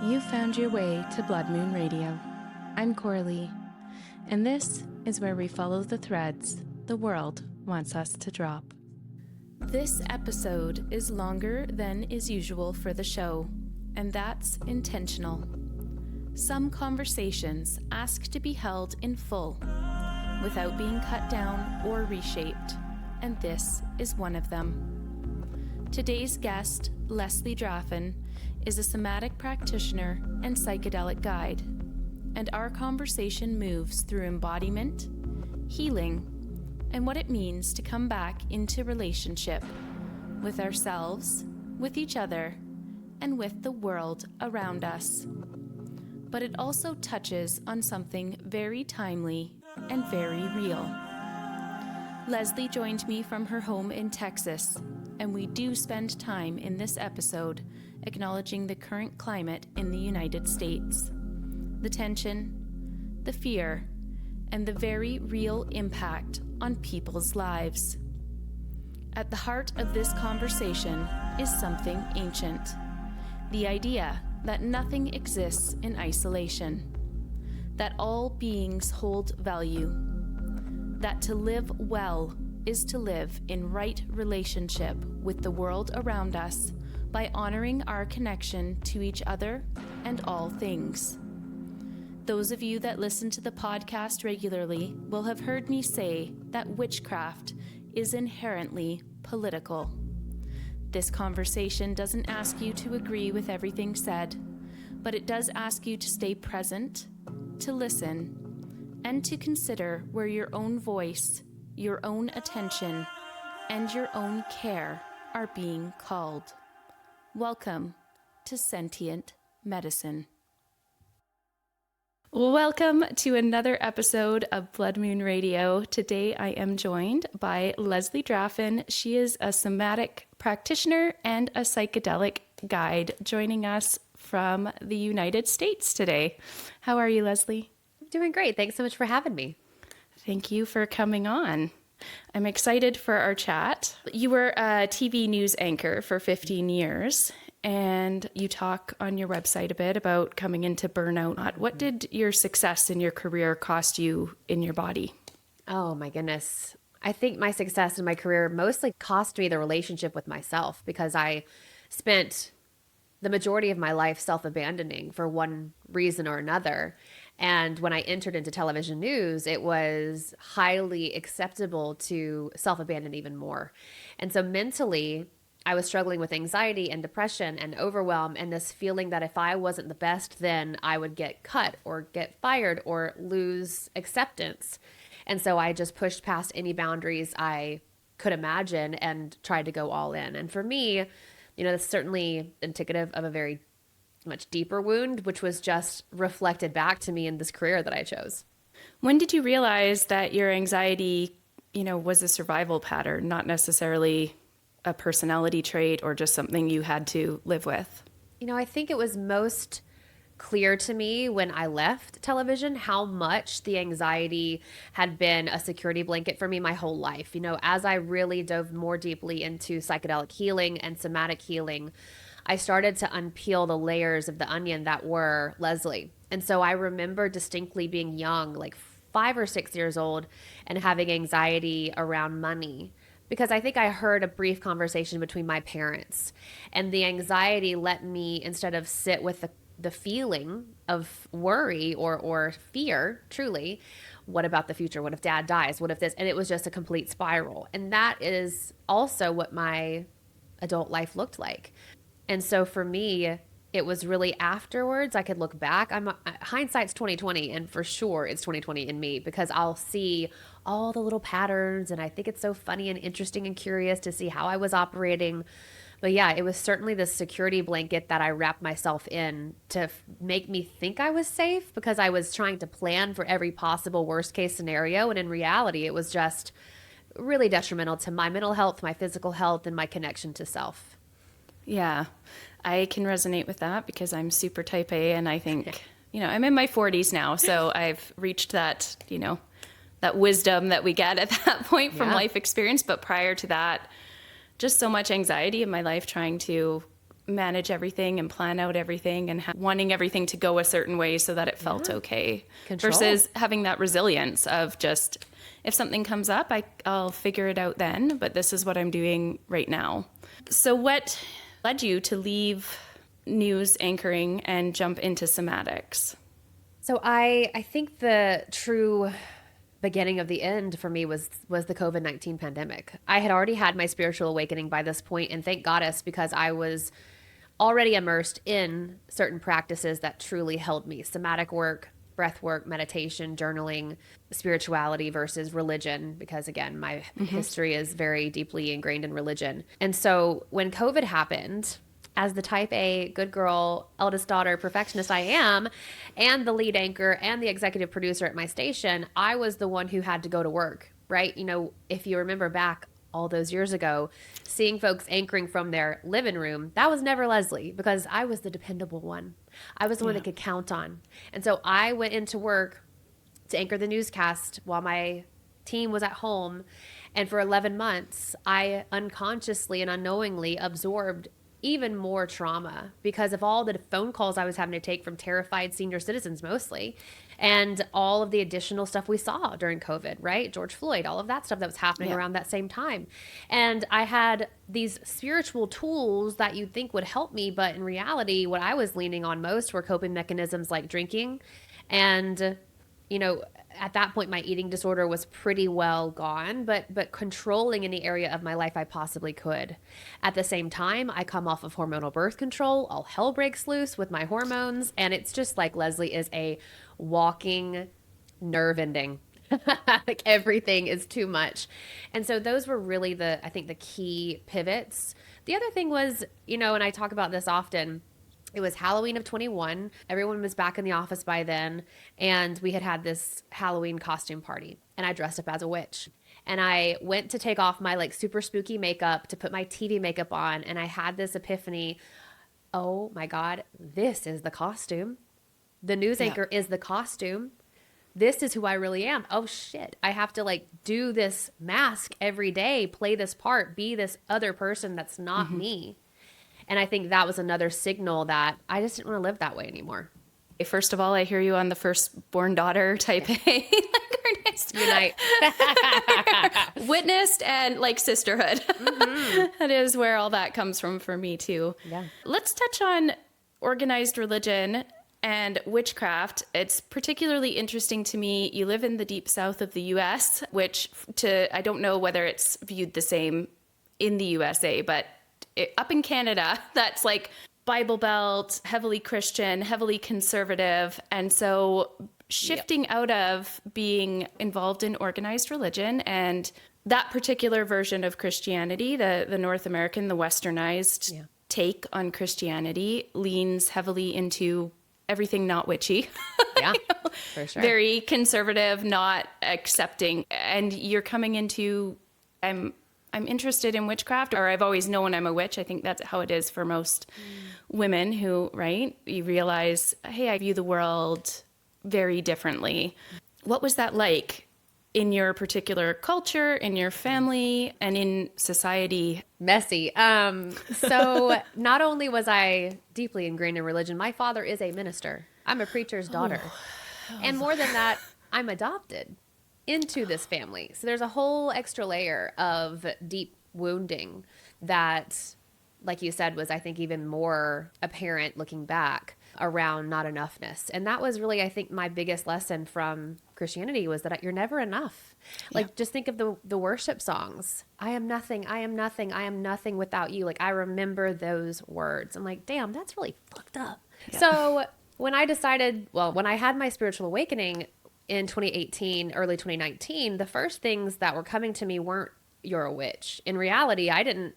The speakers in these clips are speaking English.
You found your way to Blood Moon Radio. I'm Coraley, and this is where we follow the threads the world wants us to drop. This episode is longer than is usual for the show, and that's intentional. Some conversations ask to be held in full, without being cut down or reshaped, and this is one of them. Today's guest, Leslie Draffin, is a somatic practitioner and psychedelic guide, and our conversation moves through embodiment, healing, and what it means to come back into relationship with ourselves, with each other, and with the world around us. But it also touches on something very timely and very real. Leslie joined me from her home in Texas, and we do spend time in this episode acknowledging the current climate in the United States, the tension, the fear, and the very real impact on people's lives. At the heart of this conversation is something ancient, the idea that nothing exists in isolation, that all beings hold value, that to live well is to live in right relationship with the world around us by honoring our connection to each other and all things. Those of you that listen to the podcast regularly will have heard me say that witchcraft is inherently political. This conversation doesn't ask you to agree with everything said, but it does ask you to stay present, to listen, and to consider where your own voice, your own attention, and your own care are being called. Welcome to Sentient Medicine. Welcome to another episode of Blood Moon Radio. Today I am joined by Leslie Draffin. She is a somatic practitioner and a psychedelic guide joining us from the United States today. How are you, Leslie? I'm doing great. Thanks so much for having me. Thank you for coming on. I'm excited for our chat. You were a TV news anchor for 15 years, and you talk on your website a bit about coming into burnout. What did your success in your career cost you in your body? Oh my goodness. I think my success in my career mostly cost me the relationship with myself, because I spent the majority of my life self-abandoning for one reason or another. And when I entered into television news, it was highly acceptable to self-abandon even more. And so mentally, I was struggling with anxiety and depression and overwhelm, and this feeling that if I wasn't the best, then I would get cut or get fired or lose acceptance. And so I just pushed past any boundaries I could imagine and tried to go all in. And for me, that's certainly indicative of a very much deeper wound, which was just reflected back to me in this career that I chose. When did you realize that your anxiety, was a survival pattern, not necessarily a personality trait or just something you had to live with? I think it was most clear to me when I left television how much the anxiety had been a security blanket for me my whole life. As I really dove more deeply into psychedelic healing and somatic healing, I started to unpeel the layers of the onion that were Leslie. And so I remember distinctly being young, like 5 or 6 years old, and having anxiety around money, because I think I heard a brief conversation between my parents, and the anxiety let me, instead of sit with the feeling of worry or fear, truly, what about the future? What if dad dies? What if this? And it was just a complete spiral. And that is also what my adult life looked like. And so for me, it was really afterwards I could look back. Hindsight's 2020, and for sure it's 2020 in me, because I'll see all the little patterns, and I think it's so funny and interesting and curious to see how I was operating. But yeah, it was certainly the security blanket that I wrapped myself in to make me think I was safe, because I was trying to plan for every possible worst case scenario. And in reality, it was just really detrimental to my mental health, my physical health, and my connection to self. Yeah, I can resonate with that because I'm super type A, and I think, I'm in my 40s now, so I've reached that, that wisdom that we get at that point from life experience. But prior to that, just so much anxiety in my life trying to manage everything and plan out everything and wanting everything to go a certain way so that it felt okay. Control. Versus having that resilience of just, if something comes up, I'll figure it out then, but this is what I'm doing right now. So what led you to leave news anchoring and jump into somatics? So I think the true beginning of the end for me was the COVID-19 pandemic. I had already had my spiritual awakening by this point, and thank goddess, because I was already immersed in certain practices that truly held me. Somatic work, breath work, meditation, journaling, spirituality versus religion, because again, my history is very deeply ingrained in religion. And so when COVID happened, as the type A, good girl, eldest daughter, perfectionist I am, and the lead anchor and the executive producer at my station, I was the one who had to go to work, right? You know, if you remember back all those years ago, seeing folks anchoring from their living room, that was never Leslie, because I was the dependable one. I was the one they could count on. And so I went into work to anchor the newscast while my team was at home. And for 11 months, I unconsciously and unknowingly absorbed even more trauma because of all the phone calls I was having to take from terrified senior citizens mostly, and all of the additional stuff we saw during COVID, right? George Floyd, all of that stuff that was happening around that same time. And I had these spiritual tools that you'd think would help me, but in reality, what I was leaning on most were coping mechanisms like drinking. And, you know, at that point, my eating disorder was pretty well gone, but controlling any area of my life I possibly could. At the same time, I come off of hormonal birth control. All hell breaks loose with my hormones. And it's just like Leslie is a walking nerve ending. Like everything is too much. And so those were really I think the key pivots. The other thing was, you know, and I talk about this often, it was Halloween of 21. Everyone was back in the office by then. And we had this Halloween costume party. And I dressed up as a witch. And I went to take off my like super spooky makeup to put my TV makeup on. And I had this epiphany. Oh my God, this is the costume. The news anchor is the costume. This is who I really am. Oh shit. I have to like do this mask every day, play this part, be this other person that's not me. And I think that was another signal that I just didn't want to live that way anymore. First of all, I hear you on the firstborn daughter type A. Unite. Witnessed and like sisterhood. That is where all that comes from for me too. Yeah. Let's touch on organized religion and witchcraft. It's particularly interesting to me. You live in the deep south of the US, which I don't know whether it's viewed the same in the USA, but up in Canada, that's like Bible Belt, heavily Christian, heavily conservative. And so shifting out of being involved in organized religion and that particular version of Christianity, the North American, the westernized take on Christianity leans heavily into everything not witchy. Yeah, for sure. Very conservative, not accepting. And you're coming into, I'm interested in witchcraft, or I've always known I'm a witch. I think that's how it is for most women who, right? You realize, hey, I view the world very differently. What was that like in your particular culture, in your family, and in society? Messy. So not only was I deeply ingrained in religion, my father is a minister. I'm a preacher's daughter. And more than that, I'm adopted into this family. So there's a whole extra layer of deep wounding that, like you said, was I think even more apparent looking back around not enoughness. And that was really, I think, my biggest lesson from Christianity was that you're never enough. Like just think of the worship songs. I am nothing, I am nothing, I am nothing without you. Like I remember those words. I'm like, damn, that's really fucked up. Yeah. So when I had my spiritual awakening in 2018, early 2019, the first things that were coming to me weren't "you're a witch." In reality, I didn't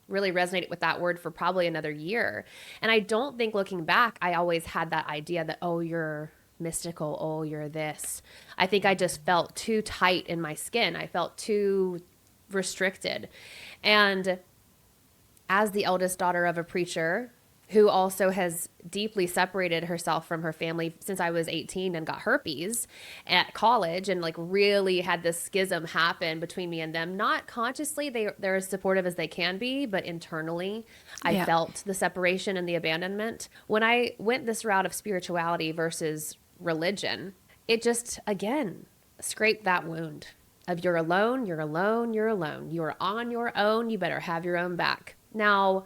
really resonate with that word for probably another year. And I don't think looking back, I always had that idea that, oh, you're mystical, oh, you're this. I think I just felt too tight in my skin. I felt too restricted. And as the eldest daughter of a preacher, who also has deeply separated herself from her family since I was 18 and got herpes at college, and like really had this schism happen between me and them. Not consciously, they're as supportive as they can be, but internally I felt the separation and the abandonment. When I went this route of spirituality versus religion, it just, again, scraped that wound of you're alone, you're alone, you're alone. You're on your own. You better have your own back. Now,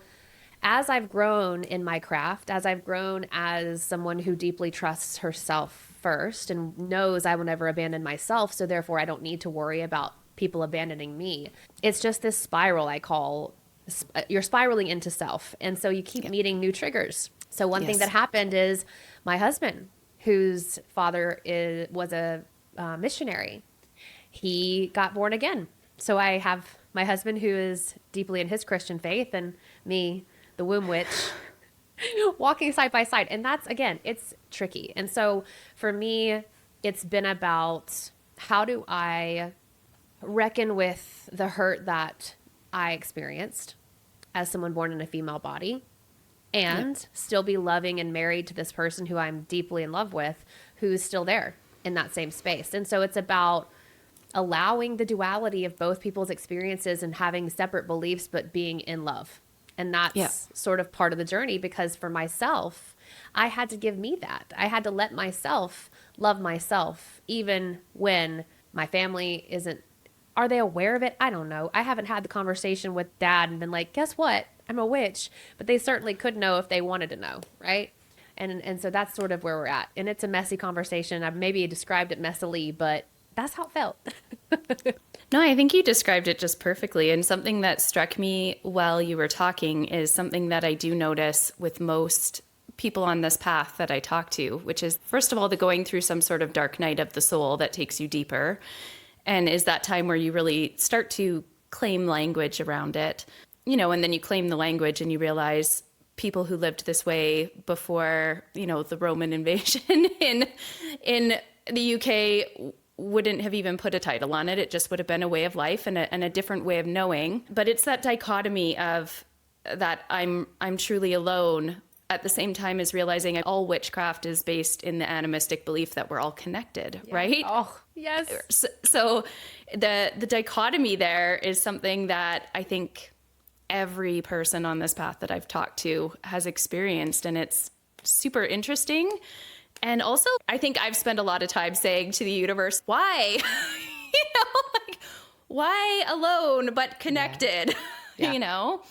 as I've grown in my craft, as I've grown as someone who deeply trusts herself first and knows I will never abandon myself, so therefore I don't need to worry about people abandoning me. It's just this spiral I call, you're spiraling into self. And so you keep meeting new triggers. So one thing that happened is my husband, whose father was a missionary, he got born again. So I have my husband who is deeply in his Christian faith, and me, the womb witch, walking side by side. And that's, again, it's tricky. And so for me, it's been about how do I reckon with the hurt that I experienced as someone born in a female body, and still be loving and married to this person who I'm deeply in love with, who's still there in that same space. And so it's about allowing the duality of both people's experiences and having separate beliefs, but being in love. And that's sort of part of the journey, because for myself, I had to give me that. I had to let myself love myself, even when my family isn't. Are they aware of it? I don't know. I haven't had the conversation with Dad and been like, guess what? I'm a witch. But they certainly could know if they wanted to know, right? And so that's sort of where we're at. And it's a messy conversation. I've maybe described it messily, but that's how it felt. No, I think you described it just perfectly. And something that struck me while you were talking is something that I do notice with most people on this path that I talk to, which is, first of all, the going through some sort of dark night of the soul that takes you deeper, and is that time where you really start to claim language around it, you know, and then you claim the language and you realize people who lived this way before, you know, the Roman invasion in the UK wouldn't have even put a title on it. It just would have been a way of life and a different way of knowing. But it's that dichotomy of that I'm truly alone, at the same time as realizing all witchcraft is based in the animistic belief that we're all connected, right? Oh, yes. So the dichotomy there is something that I think every person on this path that I've talked to has experienced, and it's super interesting. And also, I think I've spent a lot of time saying to the universe, why? Like, why alone but connected? You know?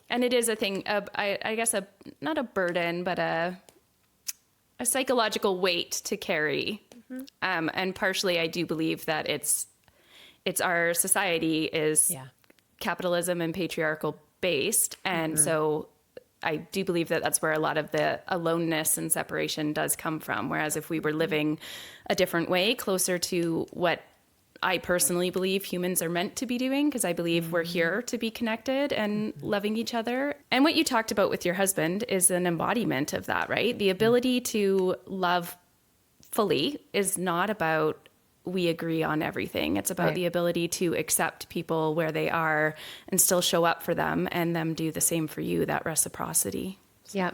And it is a thing, I guess, not a burden, but a psychological weight to carry. Mm-hmm. And partially, I do believe that it's our society is capitalism and patriarchal based. And so I do believe that that's where a lot of the aloneness and separation does come from. Whereas if we were living a different way, closer to what I personally believe humans are meant to be doing, because I believe we're here to be connected and loving each other. And what you talked about with your husband is an embodiment of that, right? The ability to love fully is not about we agree on everything. It's about the ability to accept people where they are and still show up for them, and them do the same for you, that reciprocity. Yeah.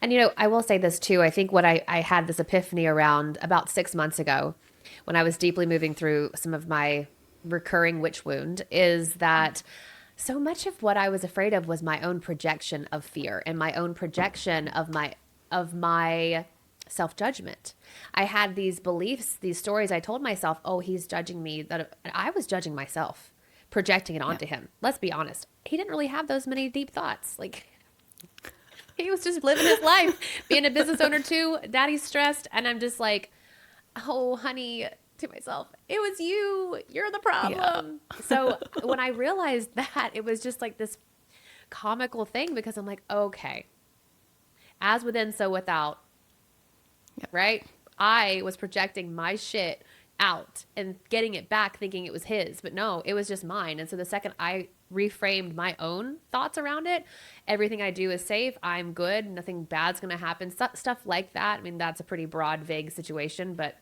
And, you know, I will say this too. I think what I had this epiphany around about 6 months ago, when I was deeply moving through some of my recurring witch wound, is that so much of what I was afraid of was my own projection of fear and my own projection of my self-judgment. I had these beliefs, these stories I told myself, oh, he's judging me, that I was judging myself, projecting it onto him. Let's be honest. He didn't really have those many deep thoughts. Like, he was just living his life, being a business owner too. Daddy's stressed. And I'm just like, oh, honey, to myself, it was you. You're the problem. Yeah. So when I realized that, it was just like this comical thing, because I'm like, okay, as within, so without. Yep. Right? I was projecting my shit out and getting it back thinking it was his, but no, it was just mine. And so the second I reframed my own thoughts around it, everything I do is safe. I'm good. Nothing bad's going to happen. Stuff like that. I mean, that's a pretty broad, vague situation, but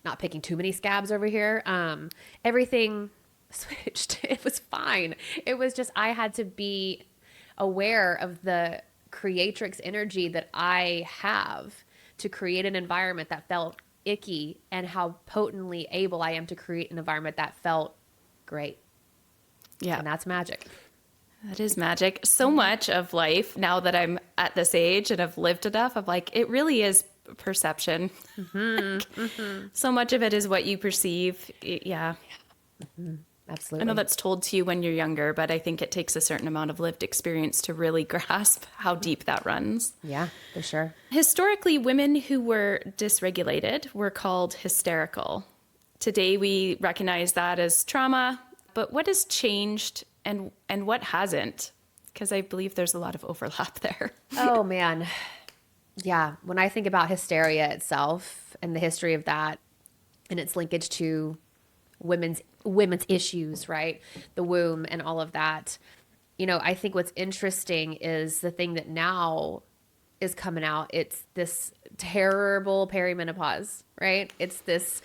not picking too many scabs over here. Everything switched. It was fine. It was just, I had to be aware of the creatrix energy that I have to create an environment that felt icky, and how potently able I am to create an environment that felt great. Yeah. And that's magic. That is magic. So much of life, now that I'm at this age and have lived enough, I'm like, it really is perception. So much of it is what you perceive. Yeah. Absolutely. I know that's told to you when you're younger, but I think it takes a certain amount of lived experience to really grasp how deep that runs. Yeah, for sure. Historically, women who were dysregulated were called hysterical. Today, we recognize that as trauma, but what has changed and what hasn't? Because I believe there's a lot of overlap there. Oh, man. Yeah. When I think about hysteria itself and the history of that and its linkage to women's issues, right? The womb and all of that. You know, I think what's interesting is the thing that now is coming out. It's this terrible perimenopause, right? It's this,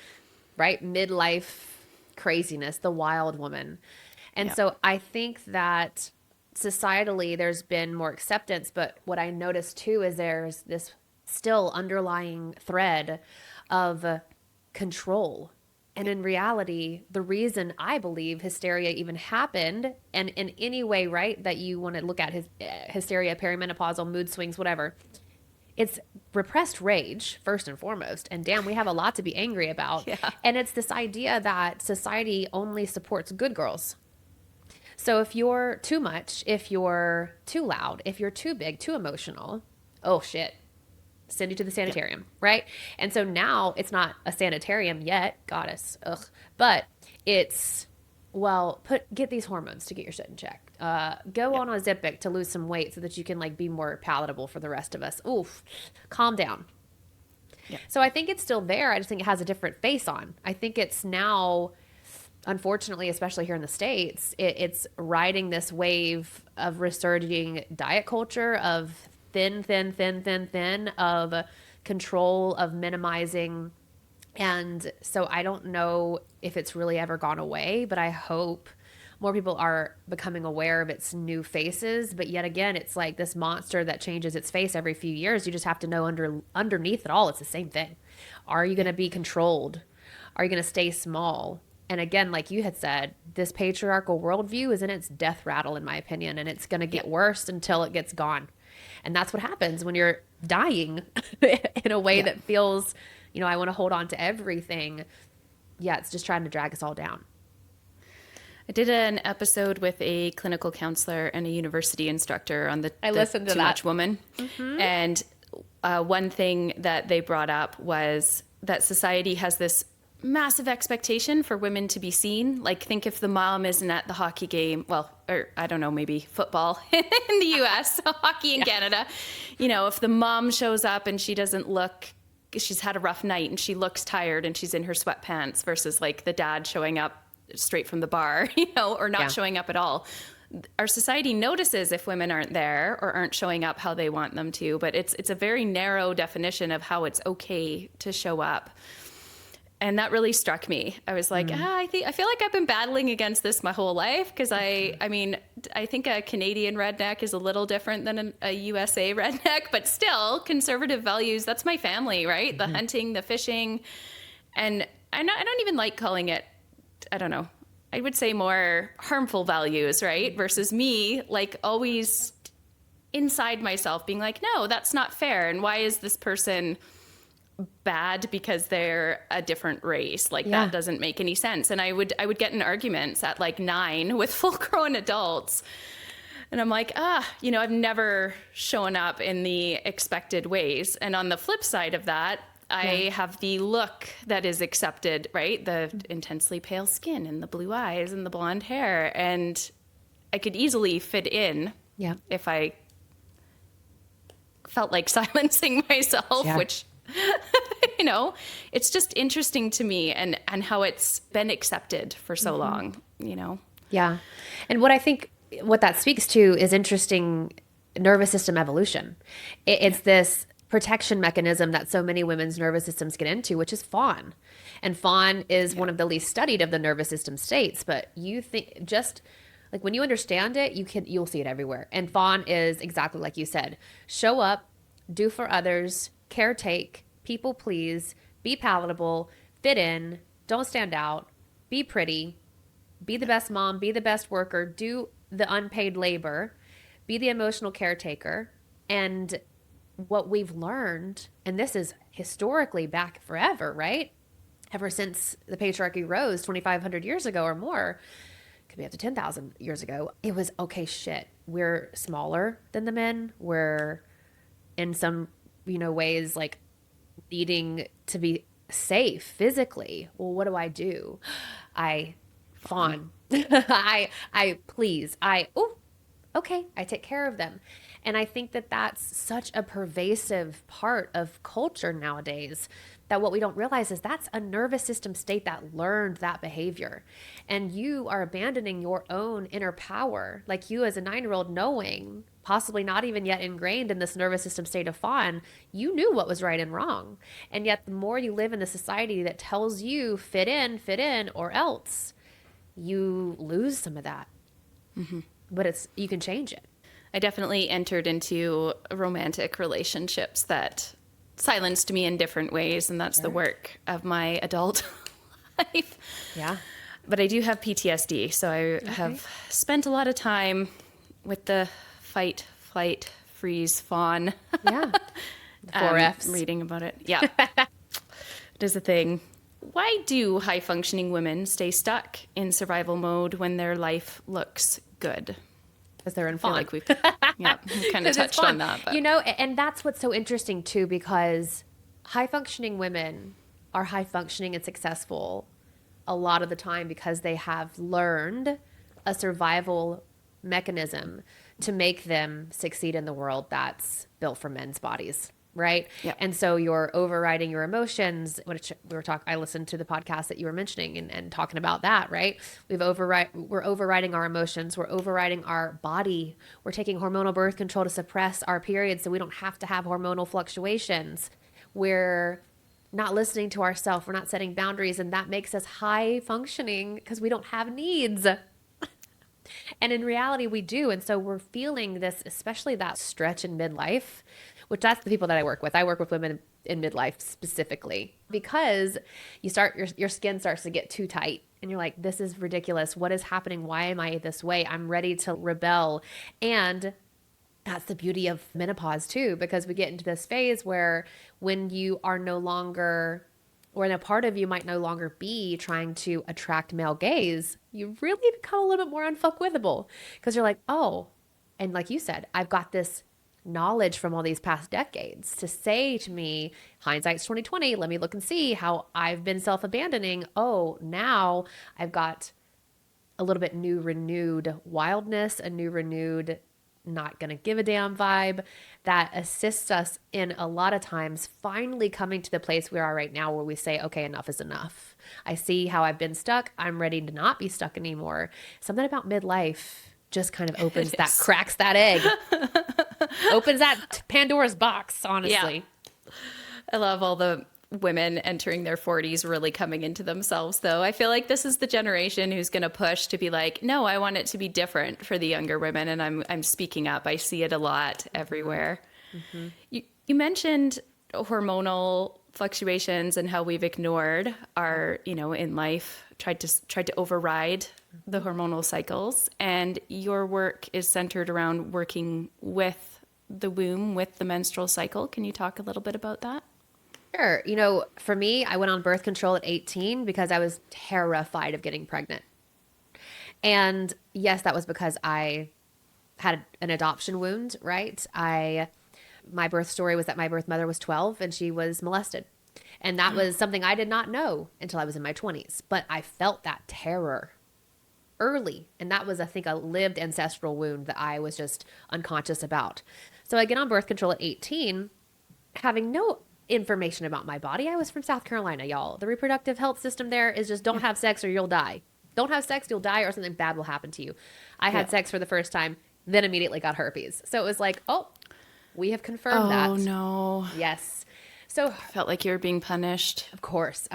right, midlife craziness, the wild woman. And so I think that societally there's been more acceptance, but what I noticed too is there's this still underlying thread of control. And in reality, the reason I believe hysteria even happened, and in any way, right, that you want to look at his hysteria, perimenopausal, mood swings, whatever, it's repressed rage, first and foremost. And damn, we have a lot to be angry about. Yeah. And it's this idea that society only supports good girls. So if you're too much, if you're too loud, if you're too big, too emotional, oh shit, send you to the sanitarium, right? And so now it's not a sanitarium yet, goddess, ugh, but it's, well, get these hormones to get your shit in check. Go on Ozempic to lose some weight so that you can like be more palatable for the rest of us. Oof, calm down. Yeah. So I think it's still there. I just think it has a different face on. I think it's now, unfortunately, especially here in the States, it's riding this wave of resurging diet culture of thin, of control, of minimizing. And so I don't know if it's really ever gone away, but I hope more people are becoming aware of its new faces. But yet again, it's like this monster that changes its face every few years. You just have to know underneath it all, it's the same thing. Are you going to be controlled? Are you going to stay small? And again, like you had said, this patriarchal worldview is in its death rattle, in my opinion, and it's going to get worse until it gets gone. And that's what happens when you're dying in a way that feels, you know, I want to hold on to everything. Yeah, it's just trying to drag us all down. I did an episode with a clinical counselor and a university instructor on the Too Much Woman. Mm-hmm. And one thing that they brought up was that society has this massive expectation for women to be seen. Like, think if the mom isn't at the hockey game, well, or I don't know, maybe football in the US, hockey in Canada. You know, if the mom shows up and she doesn't look, she's had a rough night and she looks tired and she's in her sweatpants versus like the dad showing up straight from the bar, you know, or not showing up at all. Our society notices if women aren't there or aren't showing up how they want them to, but it's a very narrow definition of how it's okay to show up. And that really struck me. I was like, I feel like I've been battling against this my whole life because I mean, I think a Canadian redneck is a little different than a USA redneck, but still conservative values. That's my family, right? The hunting, the fishing, and I don't even like calling it, I don't know, I would say more harmful values, right? Versus me, like always inside myself being like, no, that's not fair. And why is this person bad because they're a different race? Like that doesn't make any sense. And I would get in arguments at like 9 with full grown adults. And I'm like, you know, I've never shown up in the expected ways. And on the flip side of that, I have the look that is accepted, right? The intensely pale skin and the blue eyes and the blonde hair. And I could easily fit in if I felt like silencing myself, which, you know, it's just interesting to me and how it's been accepted for so long, you know? Yeah. And what I think, what that speaks to is interesting nervous system evolution. It's this protection mechanism that so many women's nervous systems get into, which is fawn. And fawn is one of the least studied of the nervous system states. But you think, just Like when you understand it, you'll see it everywhere. And fawn is exactly like you said. Show up, do for others, caretake, people please, be palatable, fit in, don't stand out, be pretty, be the best mom, be the best worker, do the unpaid labor, be the emotional caretaker. And what we've learned, and this is historically back forever, right? Ever since the patriarchy rose 2,500 years ago or more, could be up to 10,000 years ago, it was, okay, shit, we're smaller than the men. We're in some, ways like needing to be safe physically. Well, what do? I fawn. I please. Okay, I take care of them. And I think that that's such a pervasive part of culture nowadays, that what we don't realize is that's a nervous system state that learned that behavior. And you are abandoning your own inner power. Like you as a 9-year-old knowing, possibly not even yet ingrained in this nervous system state of fawn, you knew what was right and wrong. And yet the more you live in the society that tells you fit in, or else, you lose some of that. Mm-hmm. But you can change it. I definitely entered into romantic relationships that silenced me in different ways, and that's the work of my adult life. Yeah. But I do have PTSD, so I have spent a lot of time with the fight, flight, freeze, fawn. Yeah. The 4 Fs. Reading about it. Yeah. It is a thing. Why do high-functioning women stay stuck in survival mode when their life looks good? Because they're in fawn. Like we've kind of touched on that. But. And that's what's so interesting too, because high-functioning women are high-functioning and successful a lot of the time because they have learned a survival mechanism to make them succeed in the world that's built for men's bodies. Right. Yep. And so you're overriding your emotions, which I listened to the podcast that you were mentioning and talking about that, right? We're overriding our emotions. We're overriding our body. We're taking hormonal birth control to suppress our periods so we don't have to have hormonal fluctuations. We're not listening to ourselves. We're not setting boundaries. And that makes us high functioning because we don't have needs. And in reality, we do. And so we're feeling this, especially that stretch in midlife, which that's the people that I work with. I work with women in midlife specifically because your skin starts to get too tight and you're like, this is ridiculous. What is happening? Why am I this way? I'm ready to rebel. And that's the beauty of menopause too, because we get into this phase where when you are no longer, or in a part of you might no longer be trying to attract male gaze, you really become a little bit more unfuckwithable because you're like, oh, and like you said, I've got this knowledge from all these past decades to say to me, hindsight's 2020, let me look and see how I've been self-abandoning. Oh, now I've got a little bit new renewed wildness, a new renewed not gonna give a damn vibe that assists us in a lot of times finally coming to the place we are right now where we say, okay, enough is enough. I see how I've been stuck. I'm ready to not be stuck anymore. Something about midlife just kind of cracks that egg. Opens that Pandora's box, honestly. Yeah. I love all the women entering their 40s really coming into themselves, though. I feel like this is the generation who's going to push to be like, no, I want it to be different for the younger women, and I'm speaking up. I see it a lot everywhere. Mm-hmm. You mentioned hormonal fluctuations and how we've ignored our, in life, tried to override the hormonal cycles, and your work is centered around working with the womb, with the menstrual cycle. Can you talk a little bit about that? Sure. For me, I went on birth control at 18 because I was terrified of getting pregnant. And yes, that was because I had an adoption wound, right? My birth story was that my birth mother was 12 and she was molested. And that was something I did not know until I was in my 20s. But I felt that terror early. And that was, I think, a lived ancestral wound that I was just unconscious about. So I get on birth control at 18, having no information about my body. I was from South Carolina, y'all. The reproductive health system there is just don't have sex or you'll die. Don't have sex, you'll die, or something bad will happen to you. I had sex for the first time, then immediately got herpes. So it was like, oh, we have confirmed that. Oh, no. Yes. So Felt like you were being punished. of course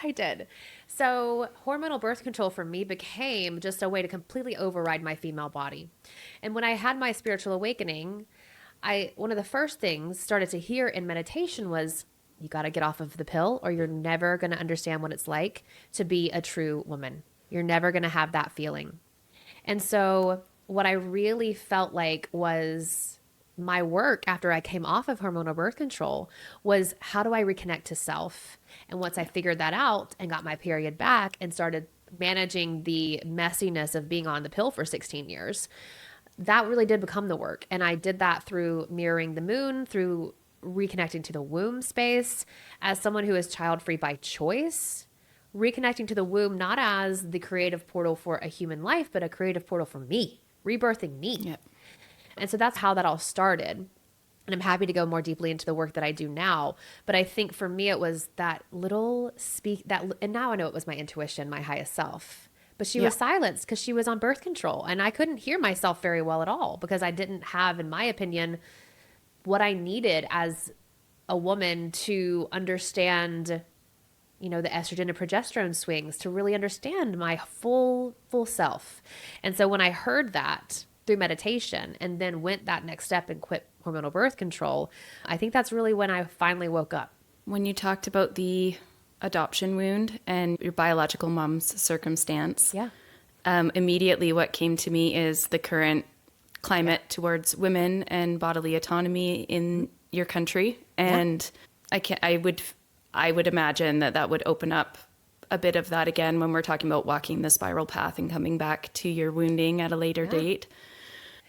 I did. So hormonal birth control for me became just a way to completely override my female body. And when I had my spiritual awakening, one of the first things started to hear in meditation was, you got to get off of the pill or you're never going to understand what it's like to be a true woman. You're never going to have that feeling. And so what I really felt like was my work after I came off of hormonal birth control was, how do I reconnect to self? And once I figured that out and got my period back and started managing the messiness of being on the pill for 16 years, that really did become the work. And I did that through mirroring the moon, through reconnecting to the womb space as someone who is child-free by choice, reconnecting to the womb, not as the creative portal for a human life, but a creative portal for me, rebirthing me. Yep. And so that's how that all started. And I'm happy to go more deeply into the work that I do now. But I think for me, it was that little and now I know it was my intuition, my highest self. But she was silenced because she was on birth control. And I couldn't hear myself very well at all because I didn't have, in my opinion, what I needed as a woman to understand, the estrogen and progesterone swings, to really understand my full self. And so when I heard that through meditation and then went that next step and quit hormonal birth control, I think that's really when I finally woke up. When you talked about the adoption wound and your biological mom's circumstance, immediately what came to me is the current climate towards women and bodily autonomy in your country. And I would imagine that would open up a bit of that again when we're talking about walking the spiral path and coming back to your wounding at a later date.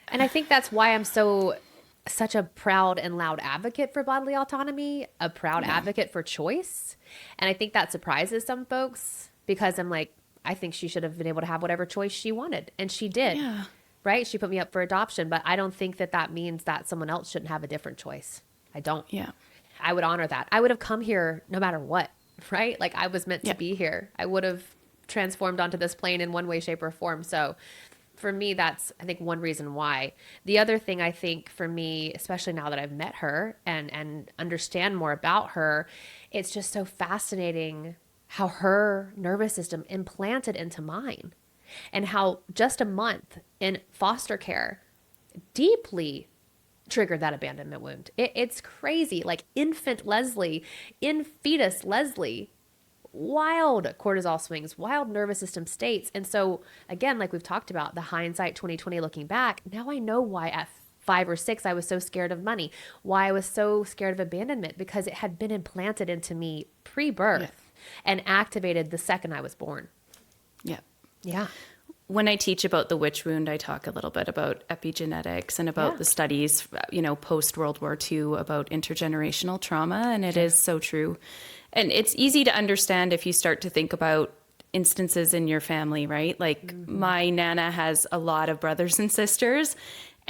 And I think that's why I'm such a proud and loud advocate for bodily autonomy, a proud advocate for choice. And I think that surprises some folks because I'm like, I think she should have been able to have whatever choice she wanted. And she did, right? She put me up for adoption, but I don't think that means that someone else shouldn't have a different choice. I don't. Yeah. I would honor that. I would have come here no matter what, right? Like I was meant to be here. I would have transformed onto this plane in one way, shape, or form. So for me, that's, I think, one reason why. The other thing I think for me, especially now that I've met her and understand more about her, it's just so fascinating how her nervous system implanted into mine and how just a month in foster care deeply triggered that abandonment wound. It's crazy. Like infant Leslie, in fetus Leslie, wild cortisol swings, wild nervous system states. And so again, like we've talked about, the hindsight 2020 looking back, now I know why at 5 or 6 I was so scared of money, why I was so scared of abandonment, because it had been implanted into me pre-birth and activated the second I was born. Yeah. Yeah. When I teach about the witch wound, I talk a little bit about epigenetics and about the studies, post World War II about intergenerational trauma. And it is so true. And it's easy to understand if you start to think about instances in your family, right? Like my Nana has a lot of brothers and sisters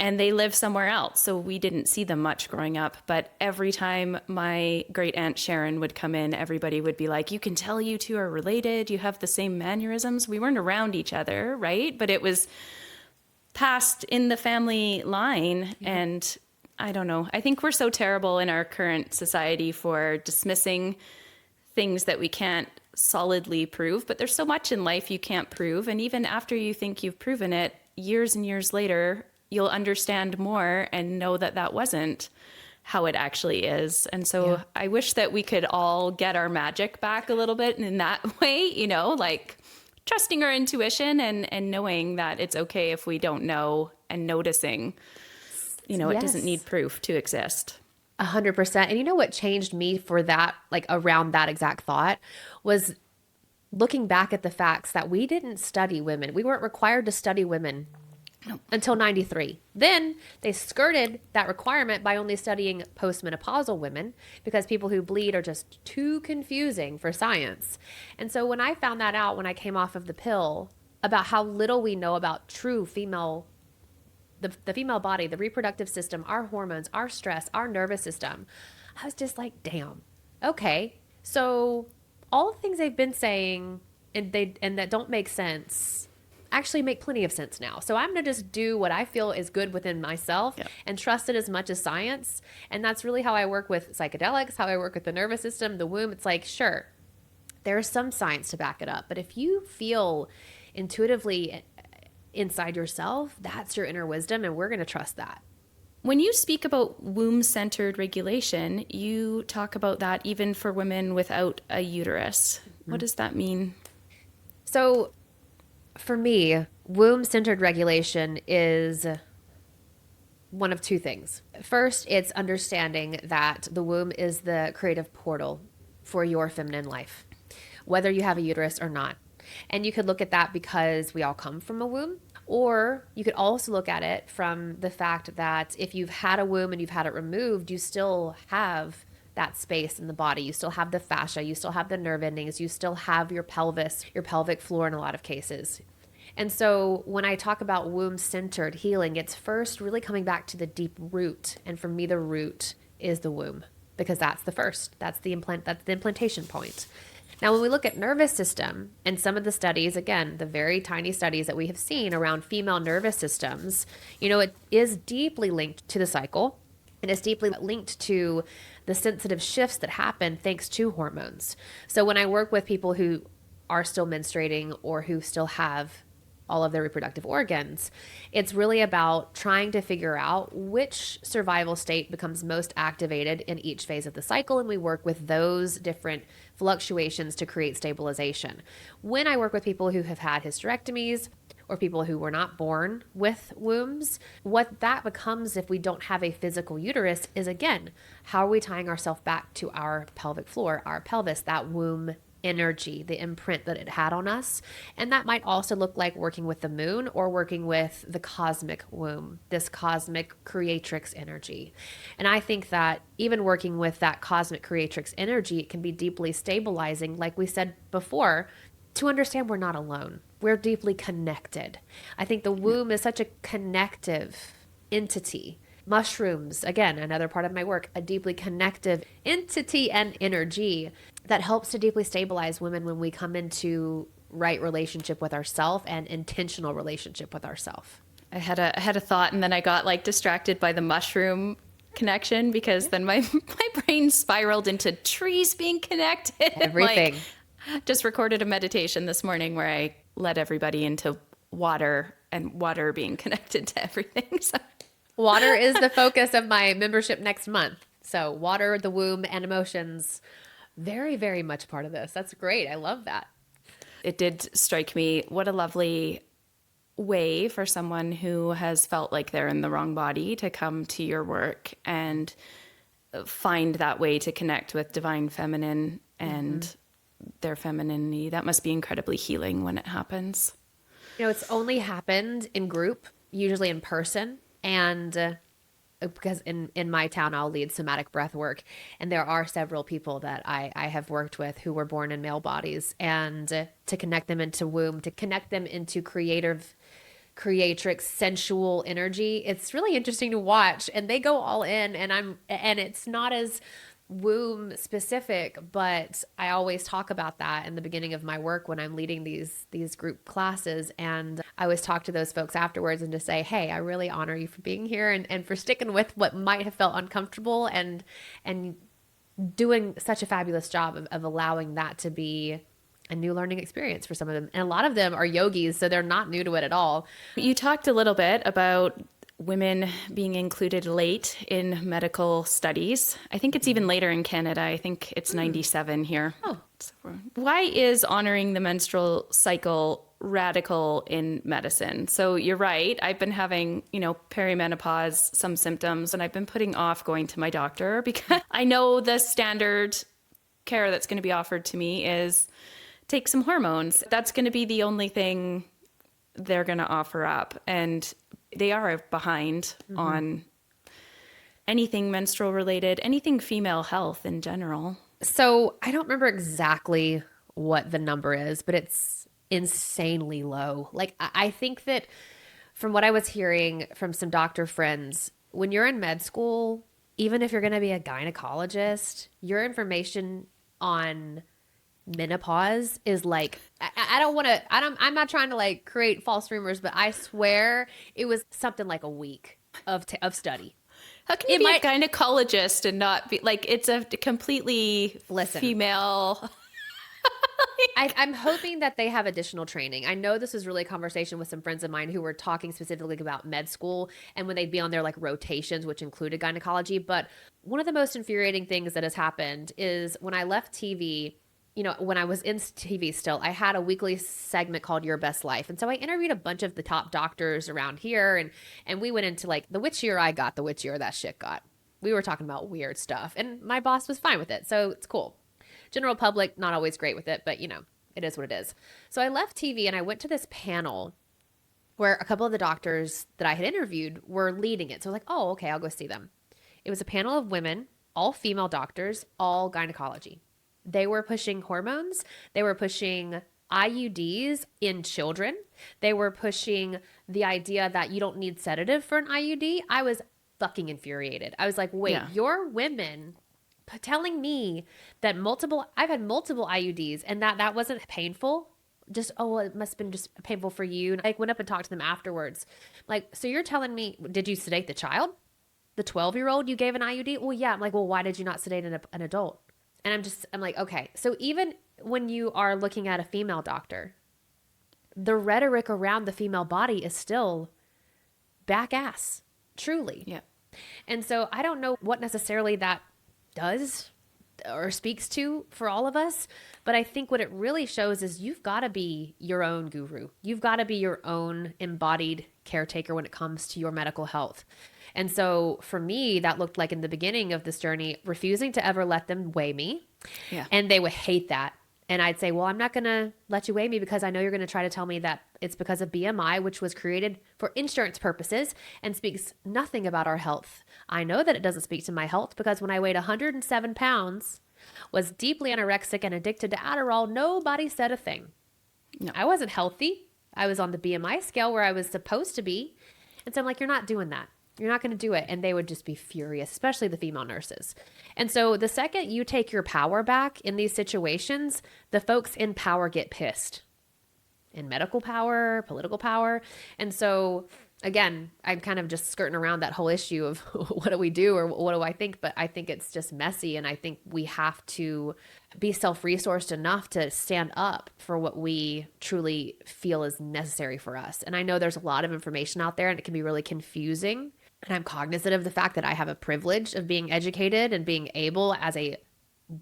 and they live somewhere else. So we didn't see them much growing up. But every time my great aunt Sharon would come in, everybody would be like, you can tell you two are related. You have the same mannerisms. We weren't around each other, right? But it was passed in the family line. And I don't know. I think we're so terrible in our current society for dismissing things that we can't solidly prove. But there's so much in life you can't prove. And even after you think you've proven it, years and years later, you'll understand more and know that wasn't how it actually is. And so I wish that we could all get our magic back a little bit in that way, like trusting our intuition and knowing that it's okay if we don't know and noticing, it doesn't need proof to exist. 100%. And you know what changed me for that, like around that exact thought, was looking back at the facts that we didn't study women. We weren't required to study women until 93. Then they skirted that requirement by only studying postmenopausal women because people who bleed are just too confusing for science. And so when I found that out when I came off of the pill about how little we know about true female, the female body, the reproductive system, our hormones, our stress, our nervous system, I was just like, damn, okay. So all the things they've been saying and that don't make sense actually make plenty of sense now. So I'm going to just do what I feel is good within myself and trust it as much as science. And that's really how I work with psychedelics, how I work with the nervous system, the womb. It's like, sure, there's some science to back it up. But if you feel intuitively inside yourself, that's your inner wisdom, and we're going to trust that. When you speak about womb-centered regulation, you talk about that even for women without a uterus. What does that mean? So for me, womb-centered regulation is one of two things. First, it's understanding that the womb is the creative portal for your feminine life, whether you have a uterus or not. And you could look at that because we all come from a womb, or you could also look at it from the fact that if you've had a womb and you've had it removed, you still have that space in the body. You still have the fascia, you still have the nerve endings, you still have your pelvis, your pelvic floor in a lot of cases. And so when I talk about womb-centered healing, it's first really coming back to the deep root. And for me, the root is the womb, because that's the first. That's the implantation point. Now, when we look at nervous system and some of the studies, again, the very tiny studies that we have seen around female nervous systems, it is deeply linked to the cycle, and it's deeply linked to the sensitive shifts that happen thanks to hormones. So when I work with people who are still menstruating or who still have all of their reproductive organs, it's really about trying to figure out which survival state becomes most activated in each phase of the cycle. And we work with those different fluctuations to create stabilization. When I work with people who have had hysterectomies or people who were not born with wombs, what that becomes if we don't have a physical uterus is, again, how are we tying ourselves back to our pelvic floor, our pelvis, that womb energy, the imprint that it had on us. And that might also look like working with the moon or working with the cosmic womb, this cosmic creatrix energy. And I think that even working with that cosmic creatrix energy, it can be deeply stabilizing, like we said before, to understand we're not alone. We're deeply connected. I think the womb is such a connective entity. Mushrooms, again, another part of my work, a deeply connective entity and energy that helps to deeply stabilize women when we come into right relationship with ourselves and intentional relationship with ourselves. I had a thought, and then I got distracted by the mushroom connection, because then my brain spiraled into trees being connected. Everything. Just recorded a meditation this morning where I led everybody into water and water being connected to everything. So. Water is the focus of my membership next month. So water, the womb, and emotions, very, very much part of this. That's great. I love that. It did strike me what a lovely way for someone who has felt like they're in the wrong body to come to your work and find that way to connect with divine feminine and their femininity. That must be incredibly healing when it happens. It's only happened in group, usually in person. And because in my town, I'll lead somatic breath work. And there are several people that I have worked with who were born in male bodies. And to connect them into womb, to connect them into creative, creatrix, sensual energy, it's really interesting to watch. And they go all in. And it's not as womb specific, but I always talk about that in the beginning of my work when I'm leading these group classes. And I always talk to those folks afterwards and to say, hey, I really honor you for being here and for sticking with what might have felt uncomfortable and doing such a fabulous job of allowing that to be a new learning experience for some of them. And a lot of them are yogis, so they're not new to it at all. You talked a little bit about women being included late in medical studies. I think it's even later in Canada. I think it's 97 here. Oh. Why is honoring the menstrual cycle radical in medicine? So you're right. I've been having, perimenopause, some symptoms, and I've been putting off going to my doctor because I know the standard care that's going to be offered to me is take some hormones. That's going to be the only thing they're going to offer up. And they are behind on anything menstrual related, anything female health in general. So I don't remember exactly what the number is, but it's insanely low. I think that from what I was hearing from some doctor friends, when you're in med school, even if you're going to be a gynecologist, your information on menopause is I don't want to, I'm not trying to like create false rumors, but I swear it was something like a week of study. How can you be a gynecologist and not be like, it's a completely female. I'm hoping that they have additional training. I know this was really a conversation with some friends of mine who were talking specifically about med school and when they'd be on their like rotations, which included gynecology. But one of the most infuriating things that has happened is when I left TV, you know, when I was in TV still, I had a weekly segment called Your Best Life. And so I interviewed a bunch of the top doctors around here. And we went into like the witchier I got, the witchier that shit got. We were talking about weird stuff. And my boss was fine with it. So it's cool. General public, not always great with it, but you know, it is what it is. So I left TV and I went to this panel where a couple of the doctors that I had interviewed were leading it. So I was like, oh, okay, I'll go see them. It was a panel of women, all female doctors, all gynecology. They were pushing hormones. They were pushing IUDs in children. They were pushing the idea that you don't need sedative for an IUD. I was fucking infuriated. I was like, wait, you're women telling me that I've had multiple IUDs and that wasn't painful. Just, oh, well, it must have been just painful for you. And I went up and talked to them afterwards. Like, so you're telling me, did you sedate the child? The 12-year-old you gave an IUD? Well, yeah. I'm like, well, why did you not sedate an adult? And I'm like, okay. So even when you are looking at a female doctor, the rhetoric around the female body is still back ass, truly. Yeah. And so I don't know what necessarily that does or speaks to for all of us, but I think what it really shows is you've got to be your own guru. You've got to be your own embodied caretaker when it comes to your medical health. And so for me, that looked like in the beginning of this journey, refusing to ever let them weigh me. Yeah. And they would hate that. And I'd say, well, I'm not going to let you weigh me because I know you're going to try to tell me that it's because of BMI, which was created for insurance purposes and speaks nothing about our health. I know that it doesn't speak to my health because when I weighed 107 pounds, was deeply anorexic and addicted to Adderall, nobody said a thing. No. I wasn't healthy. I was on the BMI scale where I was supposed to be. And so I'm like, you're not doing that. You're not going to do it. And they would just be furious, especially the female nurses. And so the second you take your power back in these situations, the folks in power get pissed. In medical power, political power. And so again, I'm kind of just skirting around that whole issue of what do we do or what do I think? But I think it's just messy. And I think we have to be self-resourced enough to stand up for what we truly feel is necessary for us. And I know there's a lot of information out there and it can be really confusing. And I'm cognizant of the fact that I have a privilege of being educated and being able as a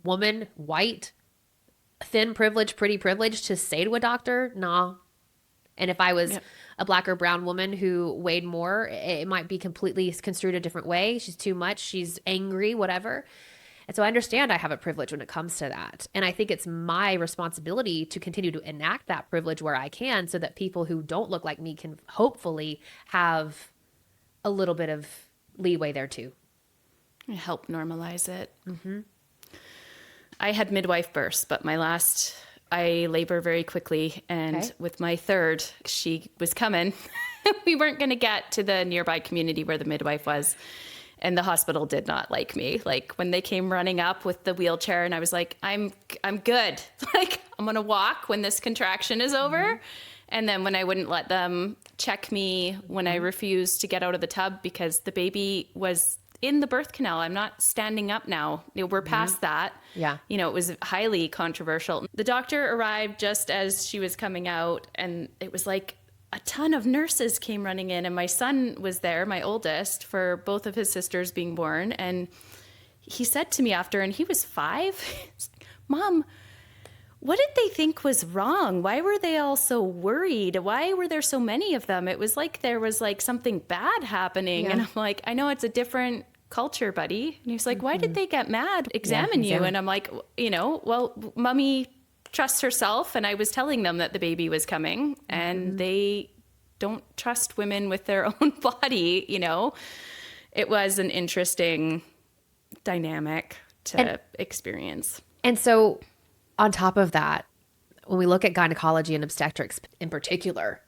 woman, white, thin privilege, pretty privilege to say to a doctor, nah. And if I was a black or brown woman who weighed more, it might be completely construed a different way. She's too much. She's angry, whatever. And so I understand I have a privilege when it comes to that. And I think it's my responsibility to continue to enact that privilege where I can so that people who don't look like me can hopefully have a little bit of leeway there too. Help normalize it. Mm-hmm. I had midwife births, but I labor very quickly. And with my third, she was coming. We weren't going to get to the nearby community where the midwife was. And the hospital did not like me. Like when they came running up with the wheelchair and I was like, I'm good. Like I'm going to walk when this contraction is over. Mm-hmm. And then when I wouldn't let them check me, when I refused to get out of the tub because the baby was in the birth canal. I'm not standing up now. We're past that. Yeah. It was highly controversial. The doctor arrived just as she was coming out and it was like a ton of nurses came running in and my son was there, my oldest, for both of his sisters being born. And he said to me after, and he was 5, Mom, what did they think was wrong? Why were they all so worried? Why were there so many of them? It was like there was like something bad happening. Yeah. And I'm like, I know it's a different culture, buddy. And he's like, why did they get mad? Examine you. And I'm like, well, Mommy trusts herself. And I was telling them that the baby was coming and they don't trust women with their own body. It was an interesting dynamic to experience. And so on top of that, when we look at gynecology and obstetrics in particular,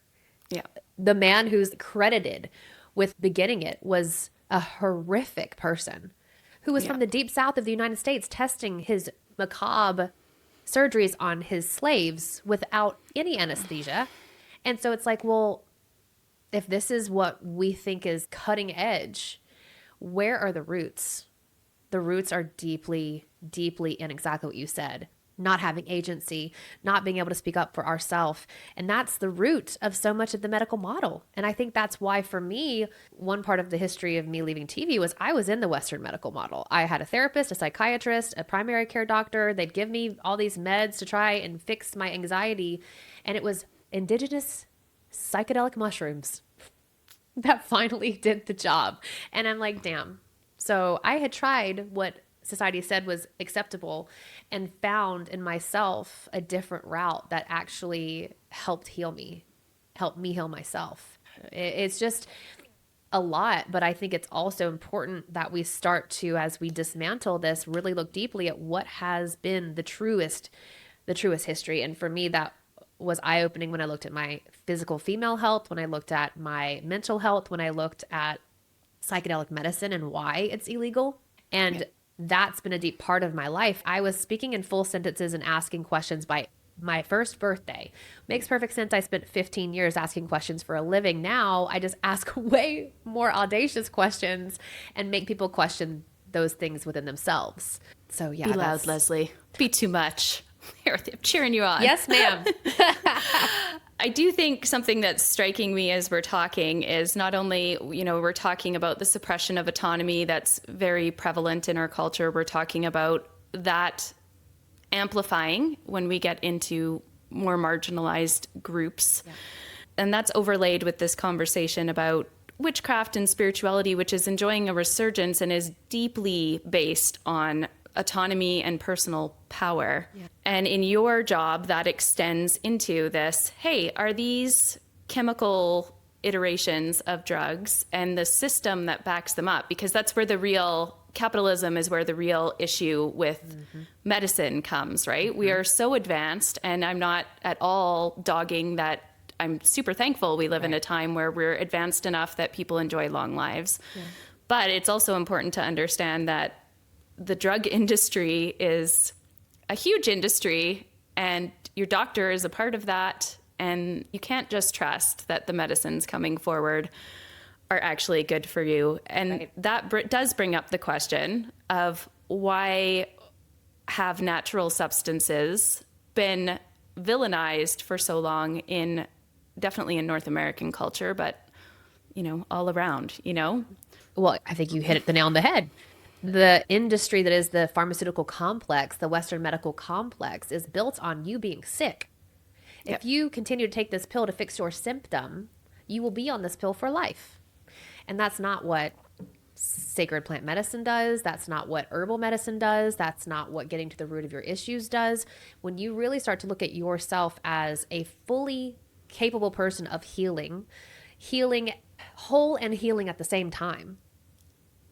the man who's credited with beginning it was a horrific person who was from the deep south of the United States testing his macabre surgeries on his slaves without any anesthesia. And so it's like, well, if this is what we think is cutting edge, where are the roots? The roots are deeply, deeply in exactly what you said. Not having agency, not being able to speak up for ourselves. And that's the root of so much of the medical model. And I think that's why, for me, one part of the history of me leaving TV was I was in the Western medical model. I had a therapist, a psychiatrist, a primary care doctor. They'd give me all these meds to try and fix my anxiety. And it was indigenous psychedelic mushrooms that finally did the job. And I'm like, damn. So I had tried what society said was acceptable and found in myself a different route that actually helped me heal myself. It's just a lot, but I think it's also important that we start to, as we dismantle this, really look deeply at what has been the truest history. And for me, that was eye-opening when I looked at my physical female health, when I looked at my mental health, when I looked at psychedelic medicine and why it's illegal. And that's been a deep part of my life. I was speaking in full sentences and asking questions by my first birthday. Makes perfect sense. I spent 15 years asking questions for a living. Now I just ask way more audacious questions and make people question those things within themselves. So yeah. Be loud, Leslie. Be too much. Here, I'm cheering you on. Yes, ma'am. I do think something that's striking me as we're talking is not only, we're talking about the suppression of autonomy that's very prevalent in our culture. We're talking about that amplifying when we get into more marginalized groups. Yeah. And that's overlaid with this conversation about witchcraft and spirituality, which is enjoying a resurgence and is deeply based on autonomy and personal power. Yeah. And in your job, that extends into this, hey, are these chemical iterations of drugs and the system that backs them up? Because that's where the real capitalism is, where the real issue with medicine comes, right? We are so advanced, and I'm not at all dogging that. I'm super thankful we live in a time where we're advanced enough that people enjoy long lives. Yeah. But it's also important to understand that the drug industry is a huge industry, and your doctor is a part of that. And you can't just trust that the medicines coming forward are actually good for you. And that does bring up the question of why have natural substances been villainized for so long definitely in North American culture, but, all around, Well, I think you hit the nail on the head. The industry that is the pharmaceutical complex, the Western medical complex, is built on you being sick. Yep. If you continue to take this pill to fix your symptom, you will be on this pill for life. And that's not what sacred plant medicine does. That's not what herbal medicine does. That's not what getting to the root of your issues does. When you really start to look at yourself as a fully capable person of healing whole and healing at the same time,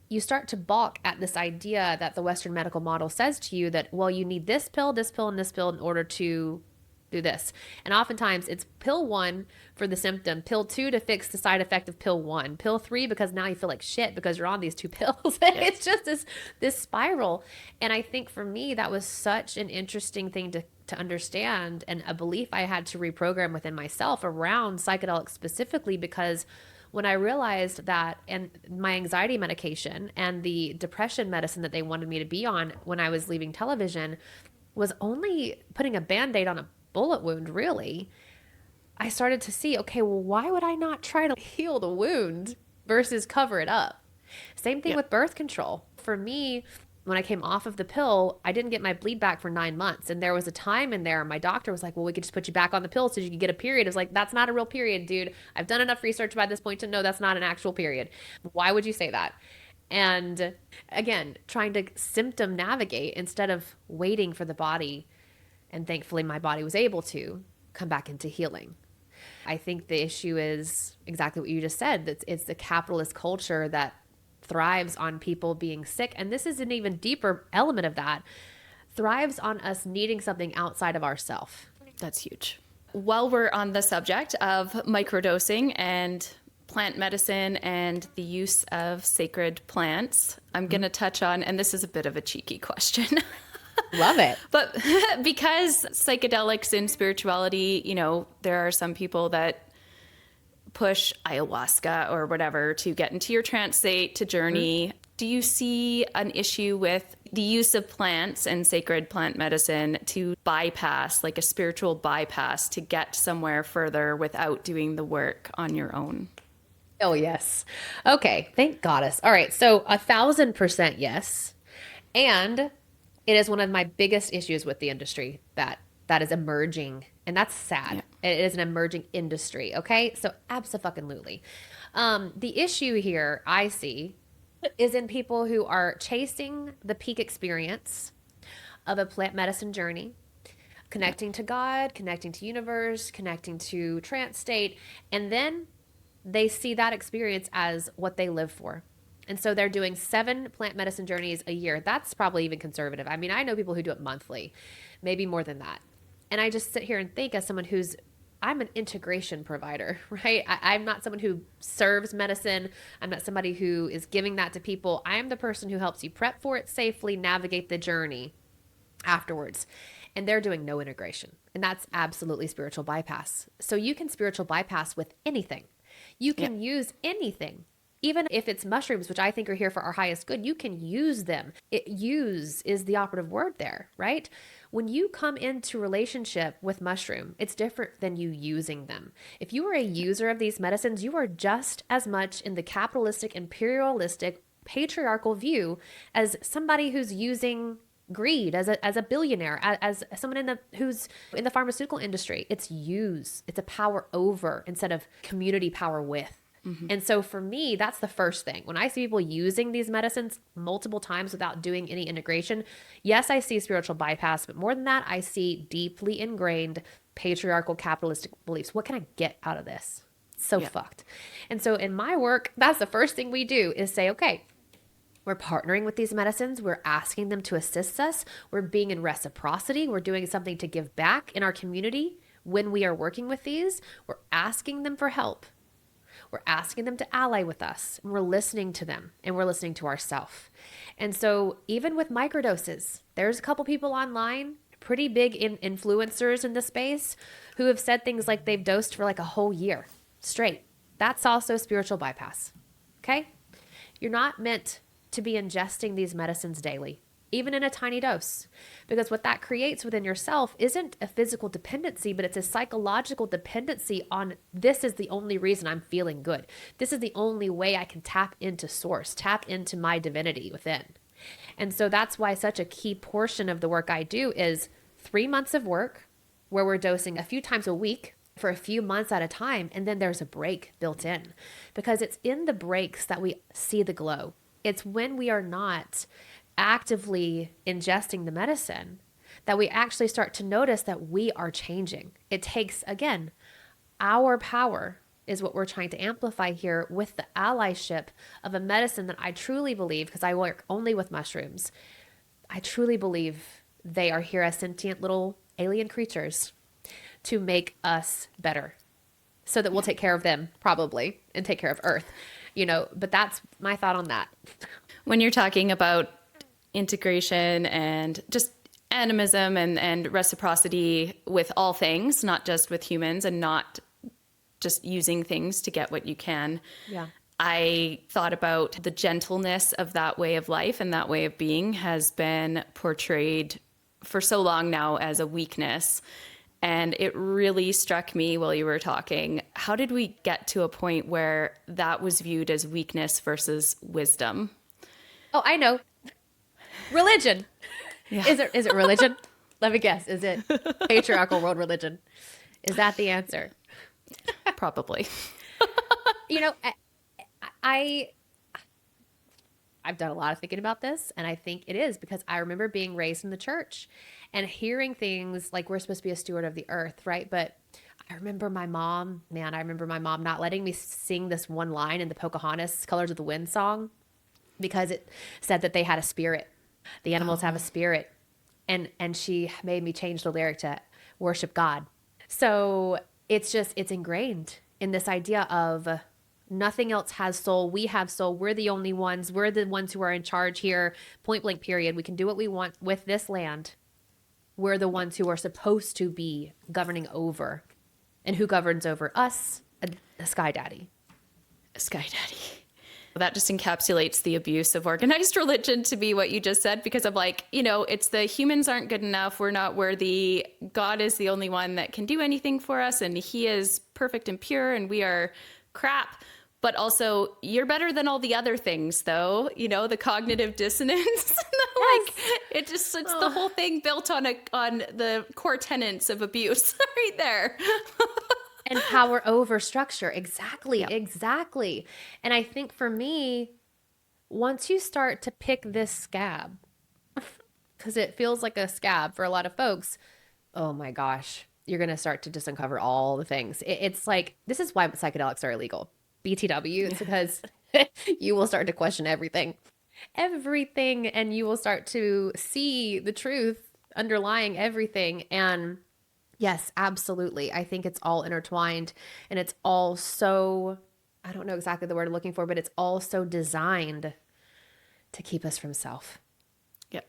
you start to balk at this idea that the Western medical model says to you that, well, you need this pill, and this pill in order to do this. And oftentimes it's pill 1 for the symptom, pill 2 to fix the side effect of pill 1, pill 3 because now you feel like shit because you're on these 2 pills. Yes. It's just this spiral. And I think for me, that was such an interesting thing to understand, and a belief I had to reprogram within myself around psychedelics specifically, because when I realized that, and my anxiety medication and the depression medicine that they wanted me to be on when I was leaving television was only putting a Band-Aid on a bullet wound, really, I started to see, okay, well, why would I not try to heal the wound versus cover it up? Same thing with birth control. For me, when I came off of the pill, I didn't get my bleed back for 9 months. And there was a time in there, my doctor was like, well, we could just put you back on the pill so you could get a period. I was like, that's not a real period, dude. I've done enough research by this point to know that's not an actual period. Why would you say that? And again, trying to symptom navigate instead of waiting for the body. And thankfully, my body was able to come back into healing. I think the issue is exactly what you just said. That it's the capitalist culture that thrives on people being sick. And this is an even deeper element of that. Thrives on us needing something outside of ourself. That's huge. While we're on the subject of microdosing and plant medicine and the use of sacred plants, I'm going to touch on, and this is a bit of a cheeky question. Love it. But because psychedelics and spirituality, there are some people that push ayahuasca or whatever to get into your trance state, to journey. Do you see an issue with the use of plants and sacred plant medicine to bypass, like a spiritual bypass, to get somewhere further without doing the work on your own? Oh, yes. Okay. Thank goddess. All right. So 1,000% yes. And it is one of my biggest issues with the industry that is emerging. And that's sad. Yeah. It is an emerging industry. Okay. So abso-fucking-lutely. The issue here I see is in people who are chasing the peak experience of a plant medicine journey, connecting to God, connecting to universe, connecting to trance state, and then they see that experience as what they live for. And so they're doing 7 plant medicine journeys a year. That's probably even conservative. I mean, I know people who do it monthly, maybe more than that. And I just sit here and think, as someone I'm an integration provider, right? I'm not someone who serves medicine. I'm not somebody who is giving that to people. I am the person who helps you prep for it safely, navigate the journey afterwards. And they're doing no integration. And that's absolutely spiritual bypass. So you can spiritual bypass with anything. You can use anything. Even if it's mushrooms, which I think are here for our highest good, you can use them. Use is the operative word there, right? When you come into relationship with mushroom, it's different than you using them. If you are a user of these medicines, you are just as much in the capitalistic, imperialistic, patriarchal view as somebody who's using greed as a billionaire, as someone who's in the pharmaceutical industry. It's use. It's a power over instead of community power with. Mm-hmm. And so for me, that's the first thing. When I see people using these medicines multiple times without doing any integration, yes, I see spiritual bypass, but more than that, I see deeply ingrained patriarchal capitalistic beliefs. What can I get out of this? So fucked. And so in my work, that's the first thing we do is say, okay, we're partnering with these medicines. We're asking them to assist us. We're being in reciprocity. We're doing something to give back in our community when we are working with these. We're asking them for help. We're asking them to ally with us, and we're listening to them, and we're listening to ourselves. And so even with microdoses, there's a couple people online, pretty big influencers in the space, who have said things like they've dosed for like a whole year straight. That's also spiritual bypass. Okay? You're not meant to be ingesting these medicines daily, even in a tiny dose, because what that creates within yourself isn't a physical dependency, but it's a psychological dependency on, this is the only reason I'm feeling good. This is the only way I can tap into source, tap into my divinity within. And so that's why such a key portion of the work I do is 3 months of work where we're dosing a few times a week for a few months at a time. And then there's a break built in, because it's in the breaks that we see the glow. It's when we are not actively ingesting the medicine that we actually start to notice that we are changing. It takes, again, our power is what we're trying to amplify here with the allyship of a medicine that I truly believe, because I work only with mushrooms, I truly believe they are here as sentient little alien creatures to make us better so that we'll take care of them probably and take care of Earth, but that's my thought on that. When you're talking about integration and just animism and reciprocity with all things, not just with humans, and not just using things to get what you can. Yeah. I thought about the gentleness of that way of life, and that way of being has been portrayed for so long now as a weakness. And it really struck me while you were talking, how did we get to a point where that was viewed as weakness versus wisdom? Oh, I know. Religion. Yeah. Is it religion? Let me guess. Is it patriarchal world religion? Is that the answer? Probably. I've done a lot of thinking about this, and I think it is because I remember being raised in the church and hearing things like we're supposed to be a steward of the earth, right? But I remember my mom not letting me sing this one line in the Pocahontas Colors of the Wind song because it said that they had a spirit. The animals have a spirit. And she made me change the lyric to worship God. So it's ingrained in this idea of Nothing else has soul. We have soul. We're the only ones. We're the ones who are in charge here. Point blank, period. We can do what we want with this land. We're the ones who are supposed to be governing over. And who governs over us? A sky daddy. A sky daddy. That just encapsulates the abuse of organized religion to be what you just said, because I'm like, it's the humans aren't good enough. We're not worthy. God is the only one that can do anything for us. And he is perfect and pure and we are crap. But also you're better than all the other things though, the cognitive dissonance. It's the whole thing built on the core tenets of abuse right there. And power over structure. Exactly. Yep. Exactly. And I think for me, once you start to pick this scab, because it feels like a scab for a lot of folks, oh my gosh, you're going to start to just uncover all the things. It's like, this is why psychedelics are illegal. BTW, it's because you will start to question everything. And you will start to see the truth underlying everything. And yes, absolutely. I think it's all intertwined and it's all so, I don't know exactly the word I'm looking for, but it's all so designed to keep us from self. Yep.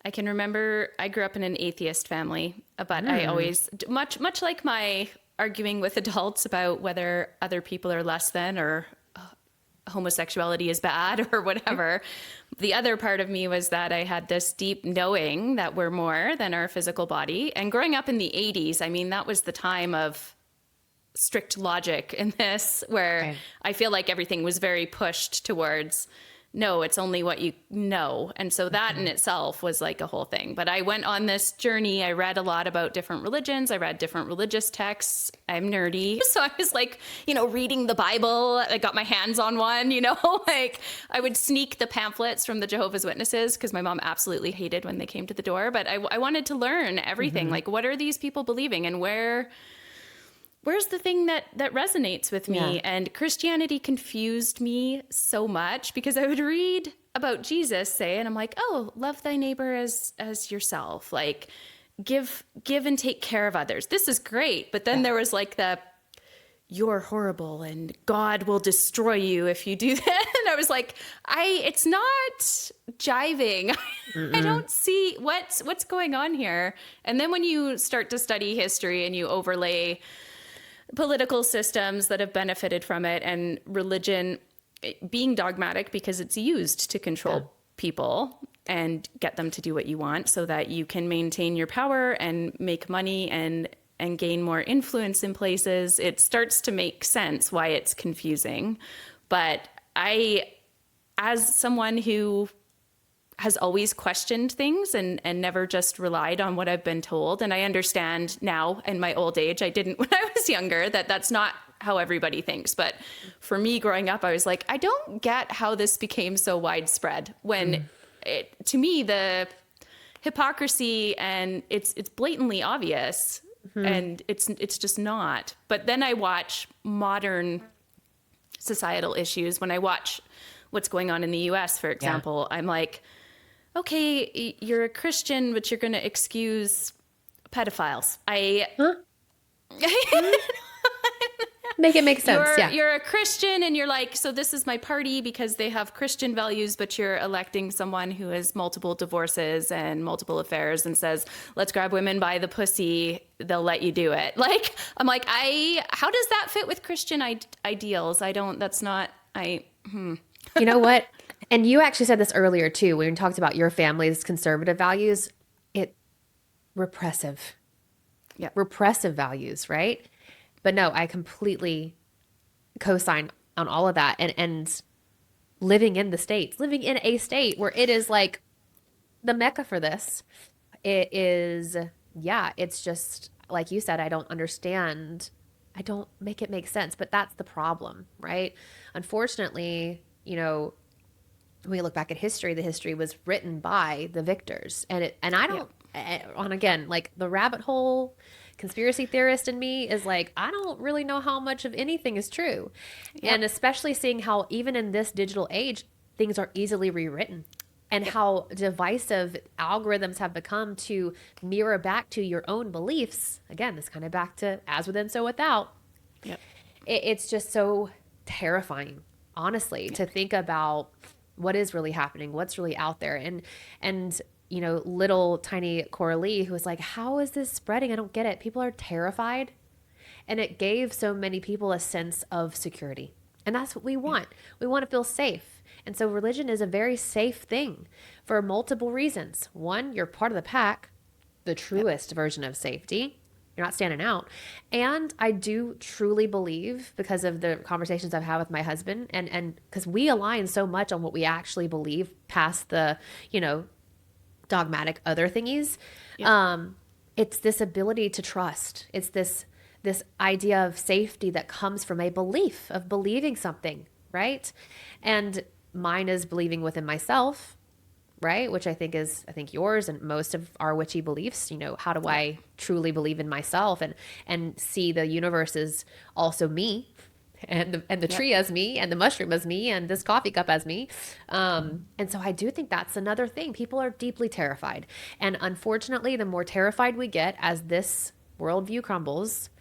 I can remember I grew up in an atheist family, but I always, much like my arguing with adults about whether other people are less than or homosexuality is bad or whatever. The other part of me was that I had this deep knowing that we're more than our physical body. And growing up in the 80s, I mean, that was the time of strict logic in this, where I feel like everything was very pushed towards, no, it's only what you know. And so that in itself was like a whole thing. But I went on this journey. I read a lot about different religions. I read different religious texts. I'm nerdy. So I was like, reading the Bible. I got my hands on one, like I would sneak the pamphlets from the Jehovah's Witnesses because my mom absolutely hated when they came to the door. But I wanted to learn everything. Like, what are these people believing and where's the thing that resonates with me? Yeah. And Christianity confused me so much because I would read about Jesus, say, and I'm like, oh, love thy neighbor as yourself. Like, give and take care of others. This is great. But then there was like you're horrible and God will destroy you if you do that. And I was like, it's not jiving. I don't see what's going on here. And then when you start to study history and you overlay political systems that have benefited from it and religion being dogmatic because it's used to control people and get them to do what you want so that you can maintain your power and make money and gain more influence in places, it starts to make sense why it's confusing. But as someone who has always questioned things and never just relied on what I've been told. And I understand now in my old age, I didn't when I was younger, that's not how everybody thinks. But for me growing up, I was like, I don't get how this became so widespread when to me, the hypocrisy and it's blatantly obvious and it's just not. But then I watch modern societal issues. When I watch what's going on in the US, for example, I'm like, okay, you're a Christian, but you're going to excuse pedophiles. Make it make sense. You're a Christian and you're like, so this is my party because they have Christian values, but you're electing someone who has multiple divorces and multiple affairs and says, let's grab women by the pussy. They'll let you do it. Like, I'm like, how does that fit with Christian ideals? You know what? And you actually said this earlier too, when you talked about your family's conservative values, repressive values, right? But no, I completely co-sign on all of that. And living in a state where it is like the mecca for this, it's just like you said, I don't understand. I don't make it make sense, but that's the problem, right? Unfortunately, when we look back at history, the history was written by the victors. And again, like the rabbit hole conspiracy theorist in me is like, I don't really know how much of anything is true. Yep. And especially seeing how even in this digital age, things are easily rewritten and how divisive algorithms have become to mirror back to your own beliefs. Again, this kind of back to as within, so without. Yep. It's just so terrifying, honestly, to think about what is really happening, what's really out there. And you know, little tiny Coraley, who was like, how is this spreading? I don't get it. People are terrified. And it gave so many people a sense of security. And that's what we want. We want to feel safe. And so religion is a very safe thing for multiple reasons. One, you're part of the pack, the truest version of safety. You're not standing out. And I do truly believe, because of the conversations I've had with my husband, and because we align so much on what we actually believe past the, you know, dogmatic other thingies. It's this ability to trust. It's this idea of safety that comes from a belief of believing something, right? And mine is believing within myself, right? Which I think yours and most of our witchy beliefs. You know, how do I truly believe in myself and see the universe as also me, and the tree as me, and the mushroom as me, and this coffee cup as me. And so I do think that's another thing. People are deeply terrified. And unfortunately, the more terrified we get as this worldview crumbles,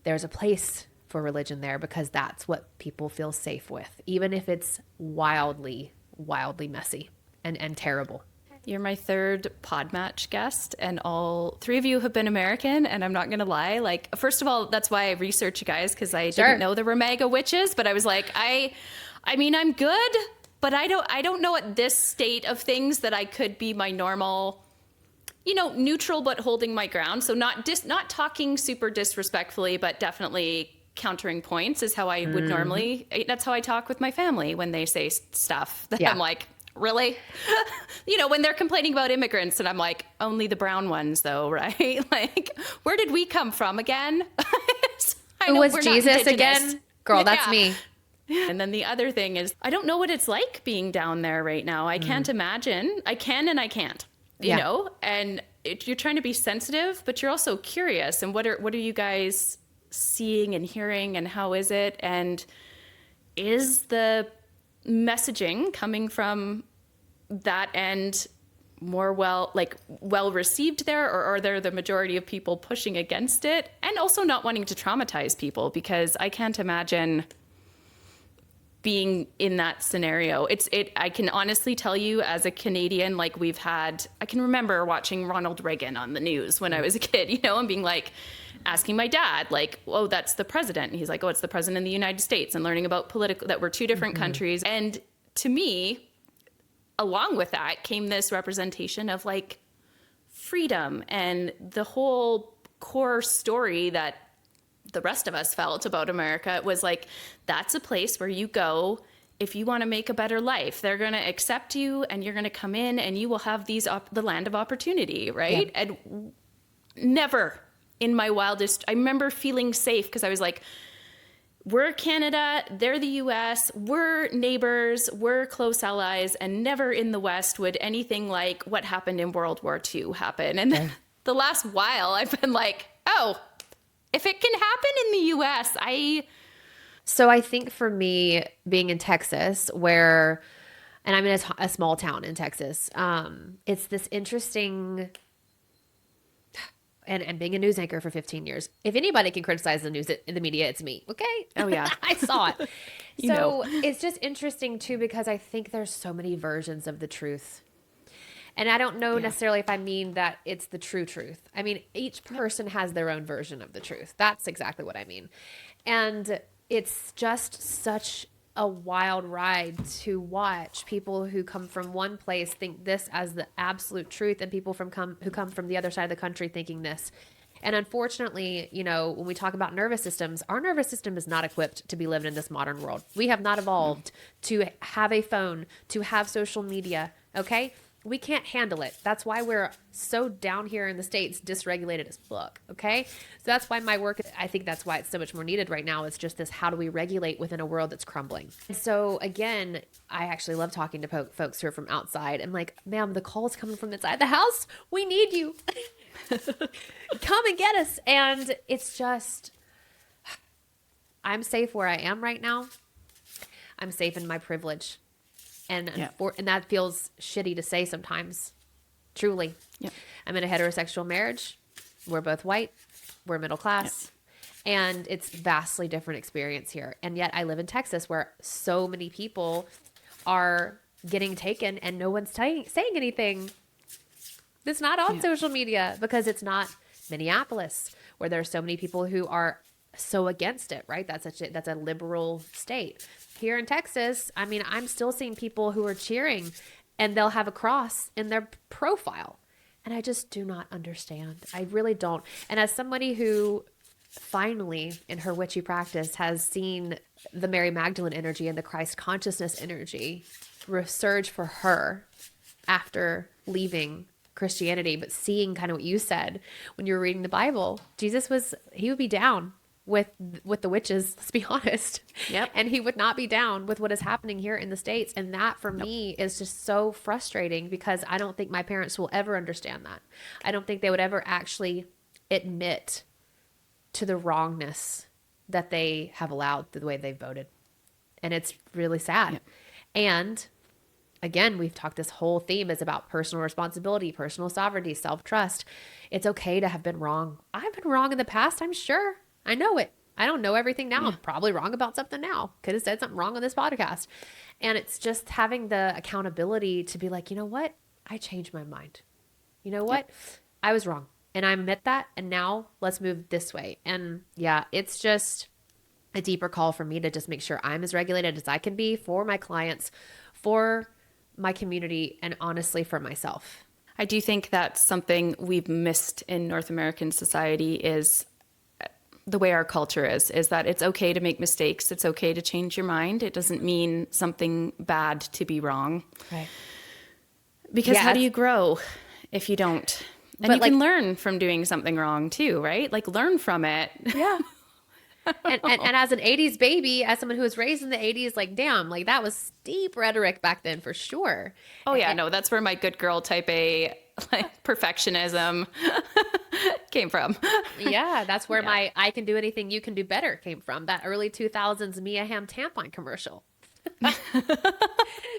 there's a place for religion there, because that's what people feel safe with, even if it's wildly, wildly messy and terrible. You're my third Podmatch guest, and all three of you have been American. And I'm not going to lie. Like, first of all, that's why I researched you guys, because I didn't know there were mega witches. But I was like, I mean, I'm good, but I don't know at this state of things that I could be my normal, you know, neutral but holding my ground. So not talking super disrespectfully, but definitely countering points is how I would normally. That's how I talk with my family when they say stuff that I'm like, really? You know, when they're complaining about immigrants, and I'm like, only the brown ones though, right? Like, where did we come from again? Who was Jesus again? Girl, that's me. And then the other thing is, I don't know what it's like being down there right now. I can't imagine. I can and I can't, you know? And you're trying to be sensitive, but you're also curious. And what are you guys seeing and hearing, and how is it? And is the messaging coming from that end more well received there, or are there the majority of people pushing against it, and also not wanting to traumatize people? Because I can't imagine being in that scenario. I can honestly tell you, as a Canadian, like, I can remember watching Ronald Reagan on the news when I was a kid, you know, and being like, asking my dad, like, oh, that's the president. And he's like, oh, it's the president of the United States, and learning about that we're two different countries. And to me, along with that came this representation of like freedom, and the whole core story that the rest of us felt about America was like, that's a place where you go if you want to make a better life. They're going to accept you, and you're going to come in, and you will have the land of opportunity, right? Yeah. And never in my wildest, I remember feeling safe, because I was like, we're Canada, they're the US, we're neighbors, we're close allies, and never in the West would anything like what happened in World War II happen. And then the last while, I've been like, oh, if it can happen in the US, So I think for me, being in Texas, and I'm in a small town in Texas, it's this interesting. And being a news anchor for 15 years, if anybody can criticize the news in the media, it's me. Okay. Oh yeah. I saw it. So it's just interesting too, because I think there's so many versions of the truth. And I don't know necessarily if I mean that it's the true truth. I mean, each person has their own version of the truth. That's exactly what I mean. And it's just such a wild ride to watch people who come from one place think this as the absolute truth, and people who come from the other side of the country thinking this. And unfortunately, you know, when we talk about nervous systems, our nervous system is not equipped to be living in this modern world. We have not evolved to have a phone, to have social media. Okay. We can't handle it. That's why we're so down here in the States, dysregulated as fuck. Okay. So that's why my work, I think that's why it's so much more needed right now. It's just this, how do we regulate within a world that's crumbling? And so again, I actually love talking to folks who are from outside. I'm like, ma'am, the call's coming from inside the house. We need you. Come and get us. And it's just, I'm safe where I am right now. I'm safe in my privilege. And that feels shitty to say sometimes. Truly. Yep. I'm in a heterosexual marriage. We're both white. We're middle class. And it's vastly different experience here. And yet I live in Texas where so many people are getting taken and no one's saying anything. It's not on social media because it's not Minneapolis where there are so many people who are so against it, right? That's a liberal state. Here in Texas, I mean, I'm still seeing people who are cheering and they'll have a cross in their profile. And I just do not understand. I really don't. And as somebody who finally in her witchy practice has seen the Mary Magdalene energy and the Christ consciousness energy resurge for her after leaving Christianity, but seeing kind of what you said when you were reading the Bible, he would be down with the witches, let's be honest. Yep. And he would not be down with what is happening here in the States. And that for me is just so frustrating because I don't think my parents will ever understand that. I don't think they would ever actually admit to the wrongness that they have allowed the way they voted. And it's really sad. Yep. And again, we've talked, this whole theme is about personal responsibility, personal sovereignty, self-trust. It's okay to have been wrong. I've been wrong in the past, I'm sure. I know it. I don't know everything now. I'm probably wrong about something now. Could have said something wrong on this podcast. And it's just having the accountability to be like, you know what? I changed my mind. You know what? I was wrong. And I admit that. And now let's move this way. And yeah, it's just a deeper call for me to just make sure I'm as regulated as I can be for my clients, for my community, and honestly for myself. I do think that's something we've missed in North American society is the way our culture is that it's okay to make mistakes. It's okay to change your mind. It doesn't mean something bad to be wrong. Right. Because how do you grow if you don't? And but you can learn from doing something wrong too, right? Like learn from it. Yeah. and as an 80s baby, as someone who was raised in the 80s, like, damn, like that was steep rhetoric back then for sure. Oh yeah, no, that's where my good girl type A, like perfectionism came from. Yeah, that's where my I can do anything you can do better came from. That early 2000s Mia Hamm tampon commercial.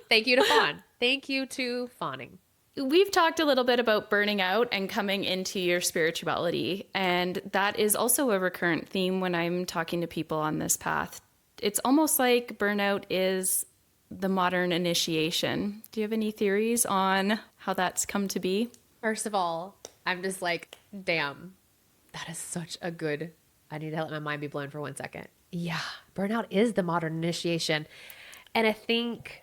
Thank you to Fawn. Thank you to fawning. We've talked a little bit about burning out and coming into your spirituality, and that is also a recurrent theme when I'm talking to people on this path. It's almost like burnout is the modern initiation. Do you have any theories on how that's come to be? First of all, I'm just like, damn, that is such a good, I need to let my mind be blown for 1 second. Yeah, burnout is the modern initiation. And I think,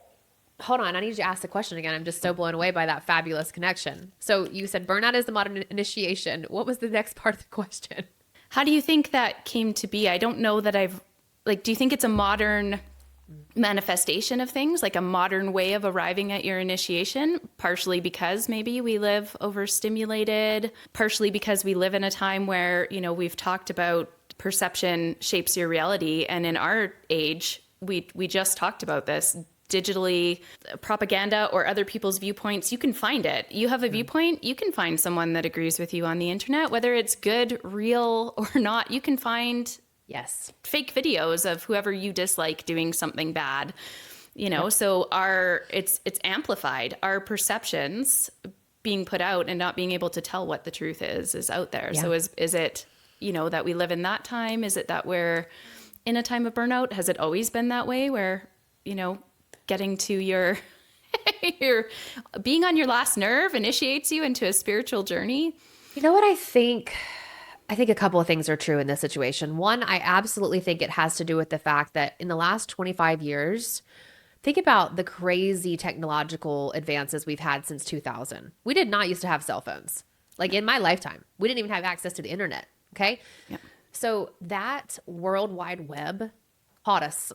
hold on, I need you to ask the question again. I'm just so blown away by that fabulous connection. So you said burnout is the modern initiation. What was the next part of the question? How do you think that came to be? I don't know that do you think it's a modern manifestation of things, like a modern way of arriving at your initiation? Partially because maybe we live overstimulated, partially because we live in a time where, we've talked about perception shapes your reality. And in our age, we just talked about this. Digitally, propaganda or other people's viewpoints, you can find it. You have a viewpoint, you can find someone that agrees with you on the internet, whether it's good, real, or not. You can find fake videos of whoever you dislike doing something bad. So it's amplified. Our perceptions being put out and not being able to tell what the truth is out there. Yeah. So is it, that we live in that time? Is it that we're in a time of burnout? Has it always been that way where, getting to your being on your last nerve initiates you into a spiritual journey? You know what I think? I think a couple of things are true in this situation. One, I absolutely think it has to do with the fact that in the last 25 years, think about the crazy technological advances we've had since 2000. We did not used to have cell phones. Like in my lifetime, we didn't even have access to the internet. Okay. Yeah. So that World Wide Web caught us.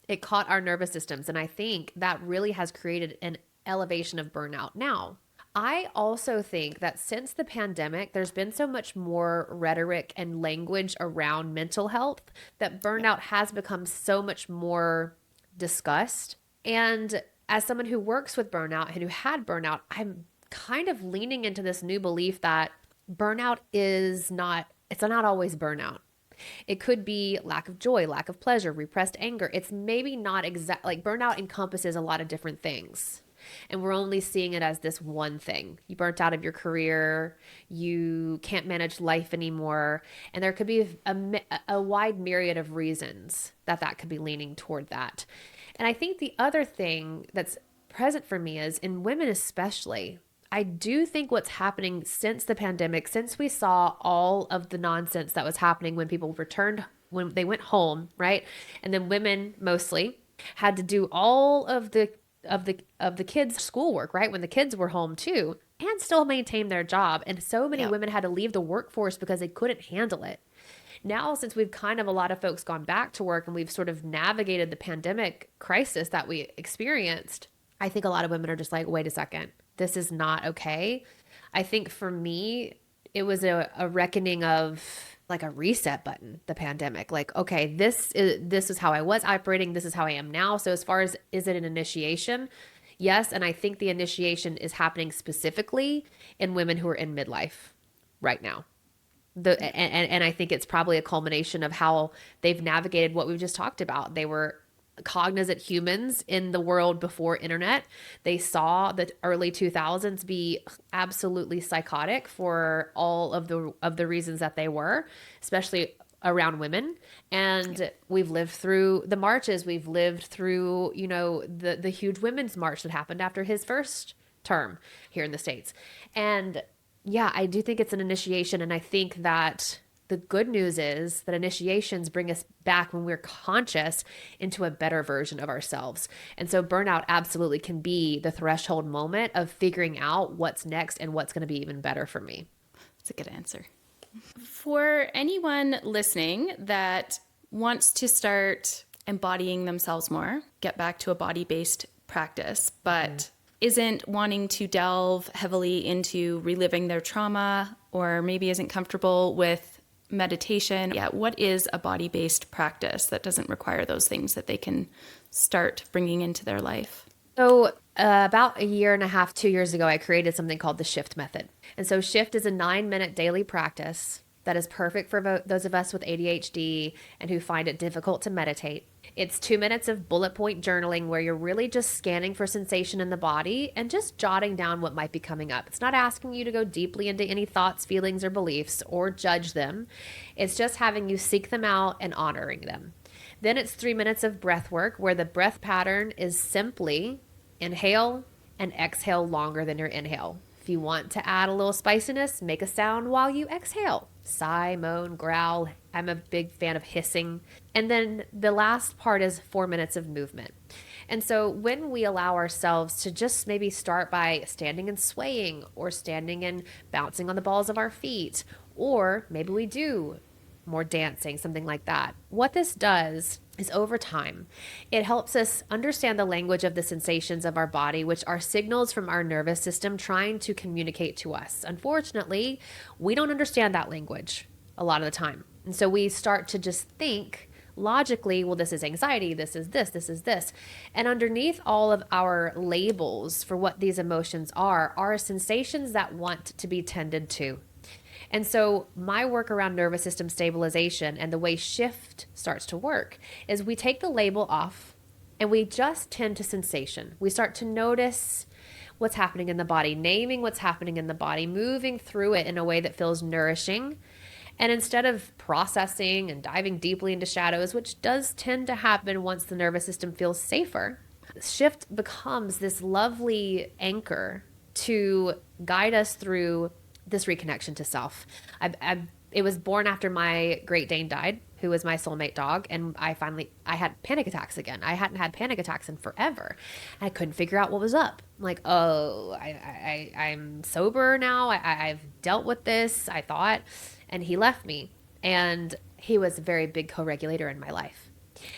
It caught our nervous systems. And I think that really has created an elevation of burnout. Now, I also think that since the pandemic, there's been so much more rhetoric and language around mental health that burnout has become so much more discussed. And as someone who works with burnout and who had burnout, I'm kind of leaning into this new belief that burnout it's not always burnout. It could be lack of joy, lack of pleasure, repressed anger. It's maybe not exact, like burnout encompasses a lot of different things. And we're only seeing it as this one thing. You burnt out of your career, you can't manage life anymore. And there could be a wide myriad of reasons that could be leaning toward that. And I think the other thing that's present for me is, in women especially, I do think what's happening since the pandemic, since we saw all of the nonsense that was happening when people returned, when they went home, right? And then women mostly had to do all of the kids' schoolwork, right? When the kids were home too, and still maintain their job. And so many women had to leave the workforce because they couldn't handle it. Now, since we've kind of, a lot of folks gone back to work and we've sort of navigated the pandemic crisis that we experienced, I think a lot of women are just like, wait a second, this is not okay. I think for me, it was a reckoning of like a reset button, the pandemic. Like, okay, this is how I was operating. This is how I am now. So as far as, is it an initiation? Yes. And I think the initiation is happening specifically in women who are in midlife right now. And I think it's probably a culmination of how they've navigated what we've just talked about. They were cognizant humans in the world before internet. They saw the early 2000s be absolutely psychotic for all of the reasons that they were, especially around women. And we've lived through the marches. We've lived through, the huge women's march that happened after his first term here in the States. And yeah, I do think it's an initiation. And I think that the good news is that initiations bring us back, when we're conscious, into a better version of ourselves. And so burnout absolutely can be the threshold moment of figuring out what's next and what's going to be even better for me. That's a good answer. For anyone listening that wants to start embodying themselves more, get back to a body-based practice, but isn't wanting to delve heavily into reliving their trauma, or maybe isn't comfortable with meditation. Yeah, what is a body-based practice that doesn't require those things that they can start bringing into their life? So about a year and a half, 2 years ago, I created something called the Shift Method. And so Shift is a 9-minute daily practice that is perfect for those of us with ADHD and who find it difficult to meditate. It's 2 minutes of bullet point journaling where you're really just scanning for sensation in the body and just jotting down what might be coming up. It's not asking you to go deeply into any thoughts, feelings, or beliefs or judge them. It's just having you seek them out and honoring them. Then it's 3 minutes of breath work where the breath pattern is simply inhale and exhale longer than your inhale. If you want to add a little spiciness, make a sound while you exhale. Sigh, moan, growl. I'm a big fan of hissing. And then the last part is 4 minutes of movement. And so when we allow ourselves to just maybe start by standing and swaying, or standing and bouncing on the balls of our feet, or maybe we do more dancing, something like that. What this does is, over time, it helps us understand the language of the sensations of our body, which are signals from our nervous system trying to communicate to us. Unfortunately, we don't understand that language a lot of the time. And so we start to just think logically, well, this is anxiety, this is this, this is this. And underneath all of our labels for what these emotions are sensations that want to be tended to. And so my work around nervous system stabilization and the way Shift starts to work is we take the label off and we just tend to sensation. We start to notice what's happening in the body, naming what's happening in the body, moving through it in a way that feels nourishing. And instead of processing and diving deeply into shadows, which does tend to happen once the nervous system feels safer, Shift becomes this lovely anchor to guide us through this reconnection to self. It was born after my Great Dane died, who was my soulmate dog. And I had panic attacks again. I hadn't had panic attacks in forever. I couldn't figure out what was up. I'm like, oh, I'm sober now. I've dealt with this, I thought. And he left me. And he was a very big co-regulator in my life.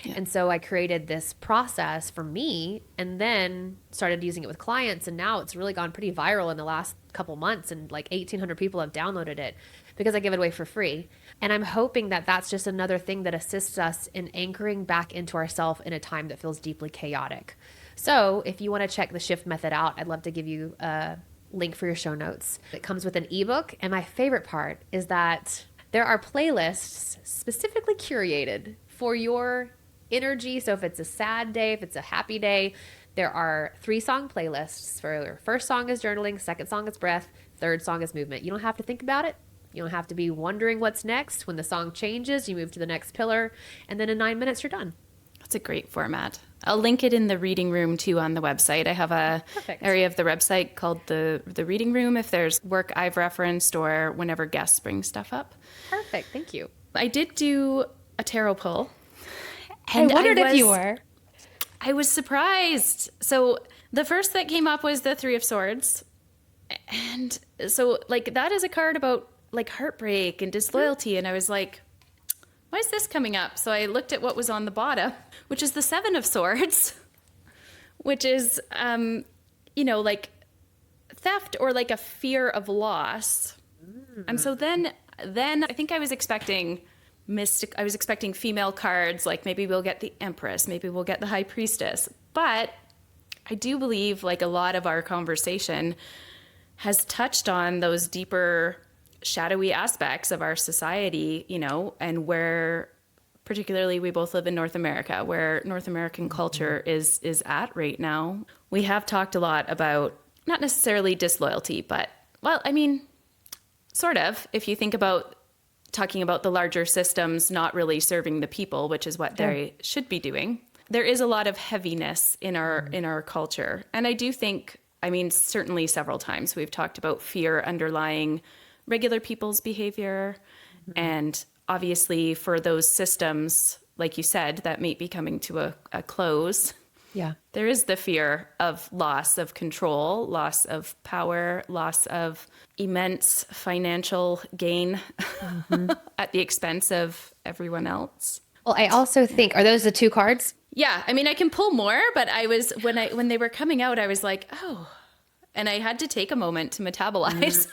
Yeah. And so I created this process for me and then started using it with clients. And now it's really gone pretty viral in the last couple months. And like 1,800 people have downloaded it because I give it away for free. And I'm hoping that that's just another thing that assists us in anchoring back into ourselves in a time that feels deeply chaotic. So if you want to check the Shift Method out, I'd love to give you a link for your show notes. It comes with an ebook. And my favorite part is that there are playlists specifically curated for your energy. So if it's a sad day, if it's a happy day, There are 3-song playlists. For first song is journaling, second song is breath, third song is movement. You don't have to think about it. You don't have to be wondering what's next. When the song changes, you move to the next pillar, and then in 9 minutes, you're done. That's a great format. I'll link it in the reading room too on the website. I have a area of the website called the reading room if there's work I've referenced or whenever guests bring stuff up. Perfect. Thank you. I did do a tarot pull. And I wondered if you were. I was surprised. So the first that came up was the 3 of Swords. And so like that is a card about like heartbreak and disloyalty. And I was like, why is this coming up? So I looked at what was on the bottom, which is the 7 of Swords, which is, like theft or like a fear of loss. And so then I think I was expecting mystic. I was expecting female cards, like maybe we'll get the Empress, maybe we'll get the High Priestess. But I do believe like a lot of our conversation has touched on those deeper shadowy aspects of our society, and where particularly we both live in North America, where North American culture is at right now. We have talked a lot about not necessarily disloyalty, but sort of, if you think about talking about the larger systems not really serving the people, which is what they should be doing. There is a lot of heaviness in our culture. And I do think, certainly several times we've talked about fear underlying regular people's behavior. And obviously for those systems, like you said, that may be coming to a close. Yeah. There is the fear of loss of control, loss of power, loss of immense financial gain at the expense of everyone else. Well, I also think, are those the 2 cards? Yeah. I can pull more, but I was, when they were coming out, I was like, oh, and I had to take a moment to metabolize.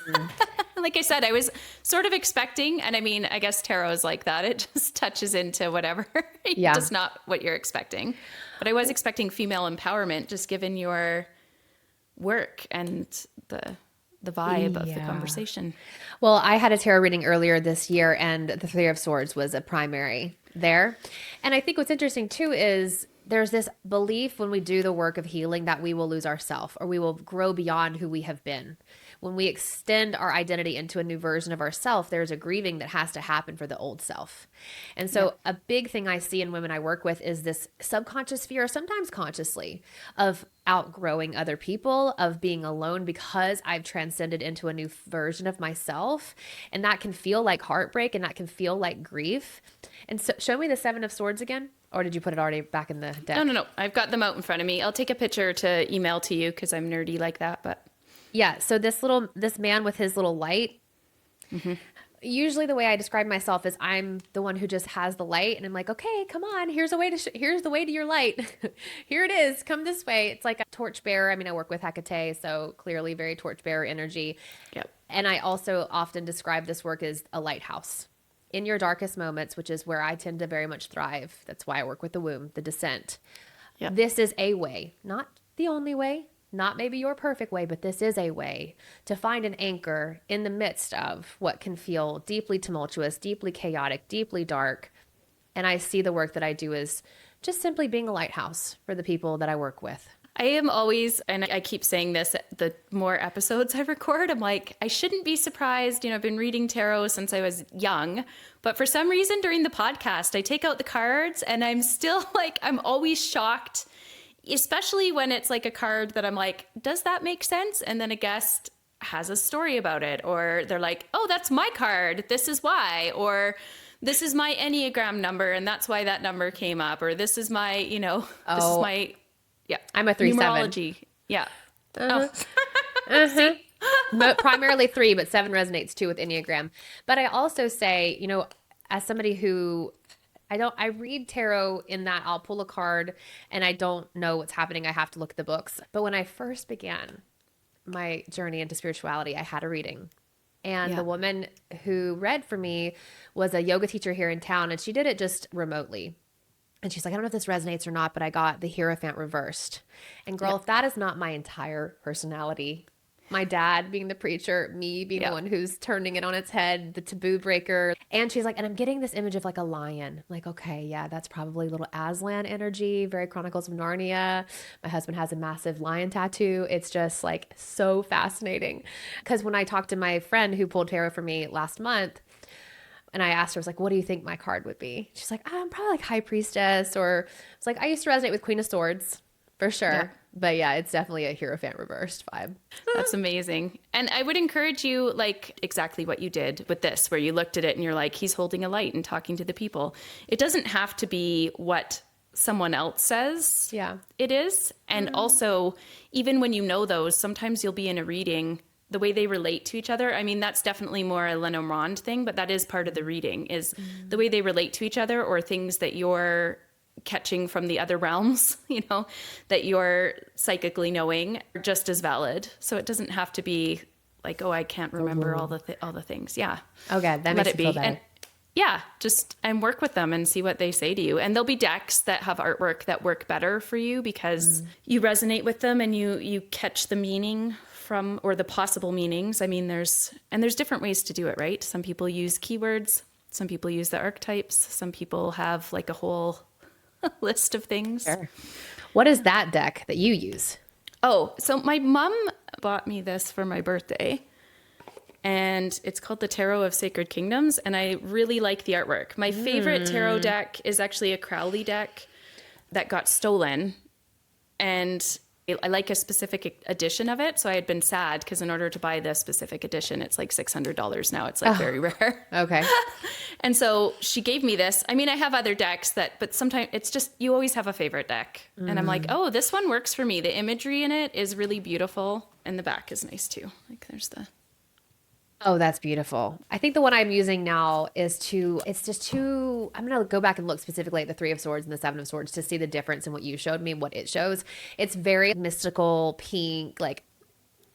Like I said, I was sort of expecting, and I guess tarot is like that. It just touches into whatever. Just not what you're expecting. But I was expecting female empowerment, just given your work and the vibe of the conversation. Well, I had a tarot reading earlier this year, and the 3 of Swords was a primary there. And I think what's interesting too is there's this belief when we do the work of healing that we will lose ourselves or we will grow beyond who we have been. When we extend our identity into a new version of ourself, there's a grieving that has to happen for the old self. And so a big thing I see in women I work with is this subconscious fear, sometimes consciously, of outgrowing other people, of being alone because I've transcended into a new version of myself. And that can feel like heartbreak and that can feel like grief. And so show me the 7 of Swords again. Or did you put it already back in the deck? No. I've got them out in front of me. I'll take a picture to email to you because I'm nerdy like that, but... Yeah. So this man with his little light, usually the way I describe myself is I'm the one who just has the light and I'm like, okay, come on, here's the way to your light. Here it is. Come this way. It's like a torchbearer. I work with Hecate, so clearly very torchbearer energy. Yep. And I also often describe this work as a lighthouse in your darkest moments, which is where I tend to very much thrive. That's why I work with the womb, the descent. Yep. This is a way, not the only way. Not maybe your perfect way, but this is a way to find an anchor in the midst of what can feel deeply tumultuous, deeply chaotic, deeply dark. And I see the work that I do as just simply being a lighthouse for the people that I work with. I am always, and I keep saying this, the more episodes I record, I'm like, I shouldn't be surprised. I've been reading tarot since I was young, but for some reason during the podcast, I take out the cards and I'm still like, I'm always shocked, especially when it's like a card that I'm like, does that make sense? And then a guest has a story about it, or they're like, oh, that's my card. This is why, or this is my Enneagram number. And that's why that number came up, or this is my, this is my, I'm a 3-7. Numerology. Yeah. But primarily 3, but 7 resonates too with Enneagram. But I also say, as somebody who I read tarot in that I'll pull a card and I don't know what's happening. I have to look at the books. But when I first began my journey into spirituality, I had a reading. And the woman who read for me was a yoga teacher here in town, and she did it just remotely. And she's like, I don't know if this resonates or not, but I got the Hierophant reversed. And girl, if that is not my entire personality My dad being the preacher, me being the one who's turning it on its head, the taboo breaker. And she's like, and I'm getting this image of like a lion. I'm like, okay, yeah, that's probably a little Aslan energy, very Chronicles of Narnia. My husband has a massive lion tattoo. It's just like so fascinating. Because when I talked to my friend who pulled tarot for me last month, and I asked her, I was like, what do you think my card would be? She's like, I'm probably like High Priestess, or it's like, I used to resonate with Queen of Swords for sure. Yeah. But yeah, it's definitely a Hierophant reversed vibe. That's amazing. And I would encourage you, like exactly what you did with this, where you looked at it and you're like, he's holding a light and talking to the people. It doesn't have to be what someone else says it is. And also, even when you know those, sometimes you'll be in a reading, the way they relate to each other. I mean, that's definitely more a Lenormand thing, but that is part of the reading, is the way they relate to each other, or things that you're catching from the other realms, you know, that you're psychically knowing, are just as valid. So it doesn't have to be like, oh, I can't remember all the things. Yeah. Okay, that makes it feel better. And work with them and see what they say to you. And there'll be decks that have artwork that work better for you because you resonate with them and you catch the meaning from, or the possible meanings. I mean, there's different ways to do it, right? Some people use keywords, some people use the archetypes, some people have like a whole list of things. Sure. What is that deck that you use? Oh, so my mom bought me this for my birthday, and it's called the Tarot of Sacred Kingdoms, and I really like the artwork. My favorite tarot deck is actually a Coraley deck that got stolen, and I like a specific edition of it, so I had been sad because in order to buy this specific edition, it's like $600 now. It's like very rare. Okay. And so she gave me this. I mean, I have other decks but sometimes it's just, you always have a favorite deck. And I'm like, oh, this one works for me. The imagery in it is really beautiful, and the back is nice too. Like there's the... Oh, that's beautiful. I think the one I'm using now is I'm going to go back and look specifically at the 3 of Swords and the 7 of Swords to see the difference in what you showed me and what it shows. It's very mystical, pink, like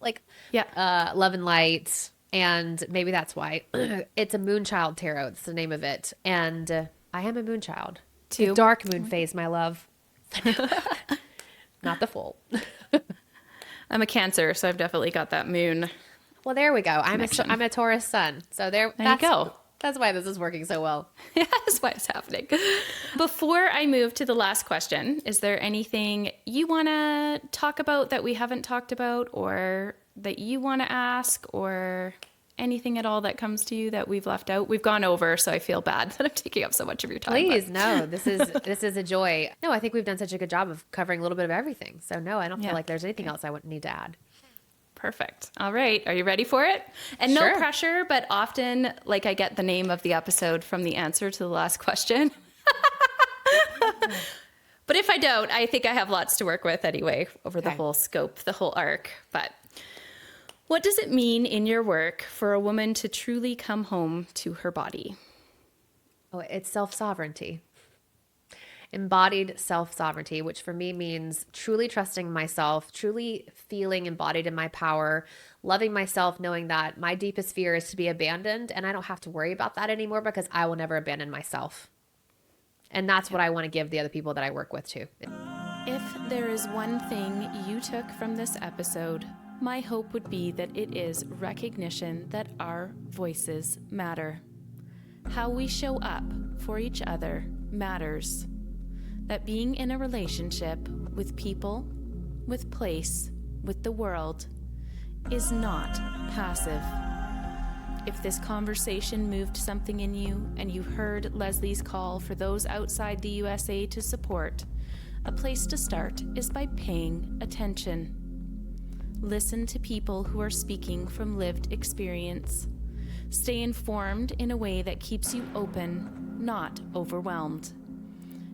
love and light. And maybe that's why it's a Moonchild Tarot. That's the name of it. And I am a Moonchild. Too. Dark moon phase, my love. Not the full. I'm a Cancer, so I've definitely got that moon. Well, there we go. I'm a Taurus sun. So there you go. That's why this is working so well. Yeah, that's why it's happening. Before I move to the last question, is there anything you want to talk about that we haven't talked about, or that you want to ask, or anything at all that comes to you that we've left out? We've gone over, so I feel bad that I'm taking up so much of your time. Please, no, this is a joy. No, I think we've done such a good job of covering a little bit of everything. So no, I don't feel like there's anything else I would need to add. Perfect. All right. Are you ready for it? And no pressure, but often like I get the name of the episode from the answer to the last question. But if I don't, I think I have lots to work with anyway over the whole scope, the whole arc. But what does it mean in your work for a woman to truly come home to her body? Oh, it's self-sovereignty. Embodied self-sovereignty, which for me means truly trusting myself, truly feeling embodied in my power, loving myself, knowing that my deepest fear is to be abandoned, and I don't have to worry about that anymore because I will never abandon myself. And that's what I want to give the other people that I work with too. If there is one thing you took from this episode, my hope would be that it is recognition that our voices matter. How we show up for each other matters. That being in a relationship with people, with place, with the world, is not passive. If this conversation moved something in you and you heard Leslie's call for those outside the USA to support, a place to start is by paying attention. Listen to people who are speaking from lived experience. Stay informed in a way that keeps you open, not overwhelmed.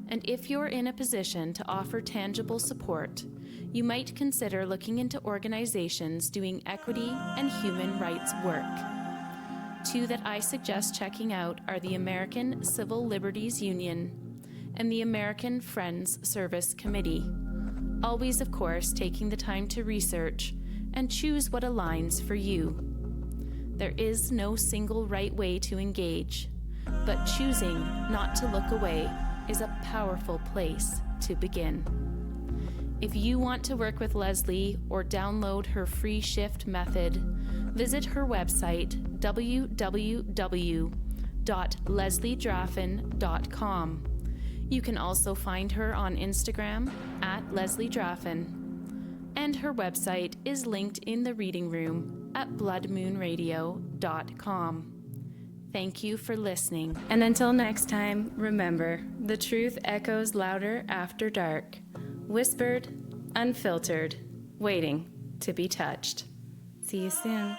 And if you're in a position to offer tangible support, you might consider looking into organizations doing equity and human rights work. 2 that I suggest checking out are the American Civil Liberties Union and the American Friends Service Committee. Always, of course, taking the time to research and choose what aligns for you. There is no single right way to engage, but choosing not to look away is a powerful place to begin. If you want to work with Leslie or download her free shift method, visit her website, www.lesliedraffin.com. You can also find her on Instagram at Leslie Draffin. And her website is linked in the reading room at bloodmoonradio.com. Thank you for listening. And until next time, remember, the truth echoes louder after dark. Whispered, unfiltered, waiting to be touched. See you soon.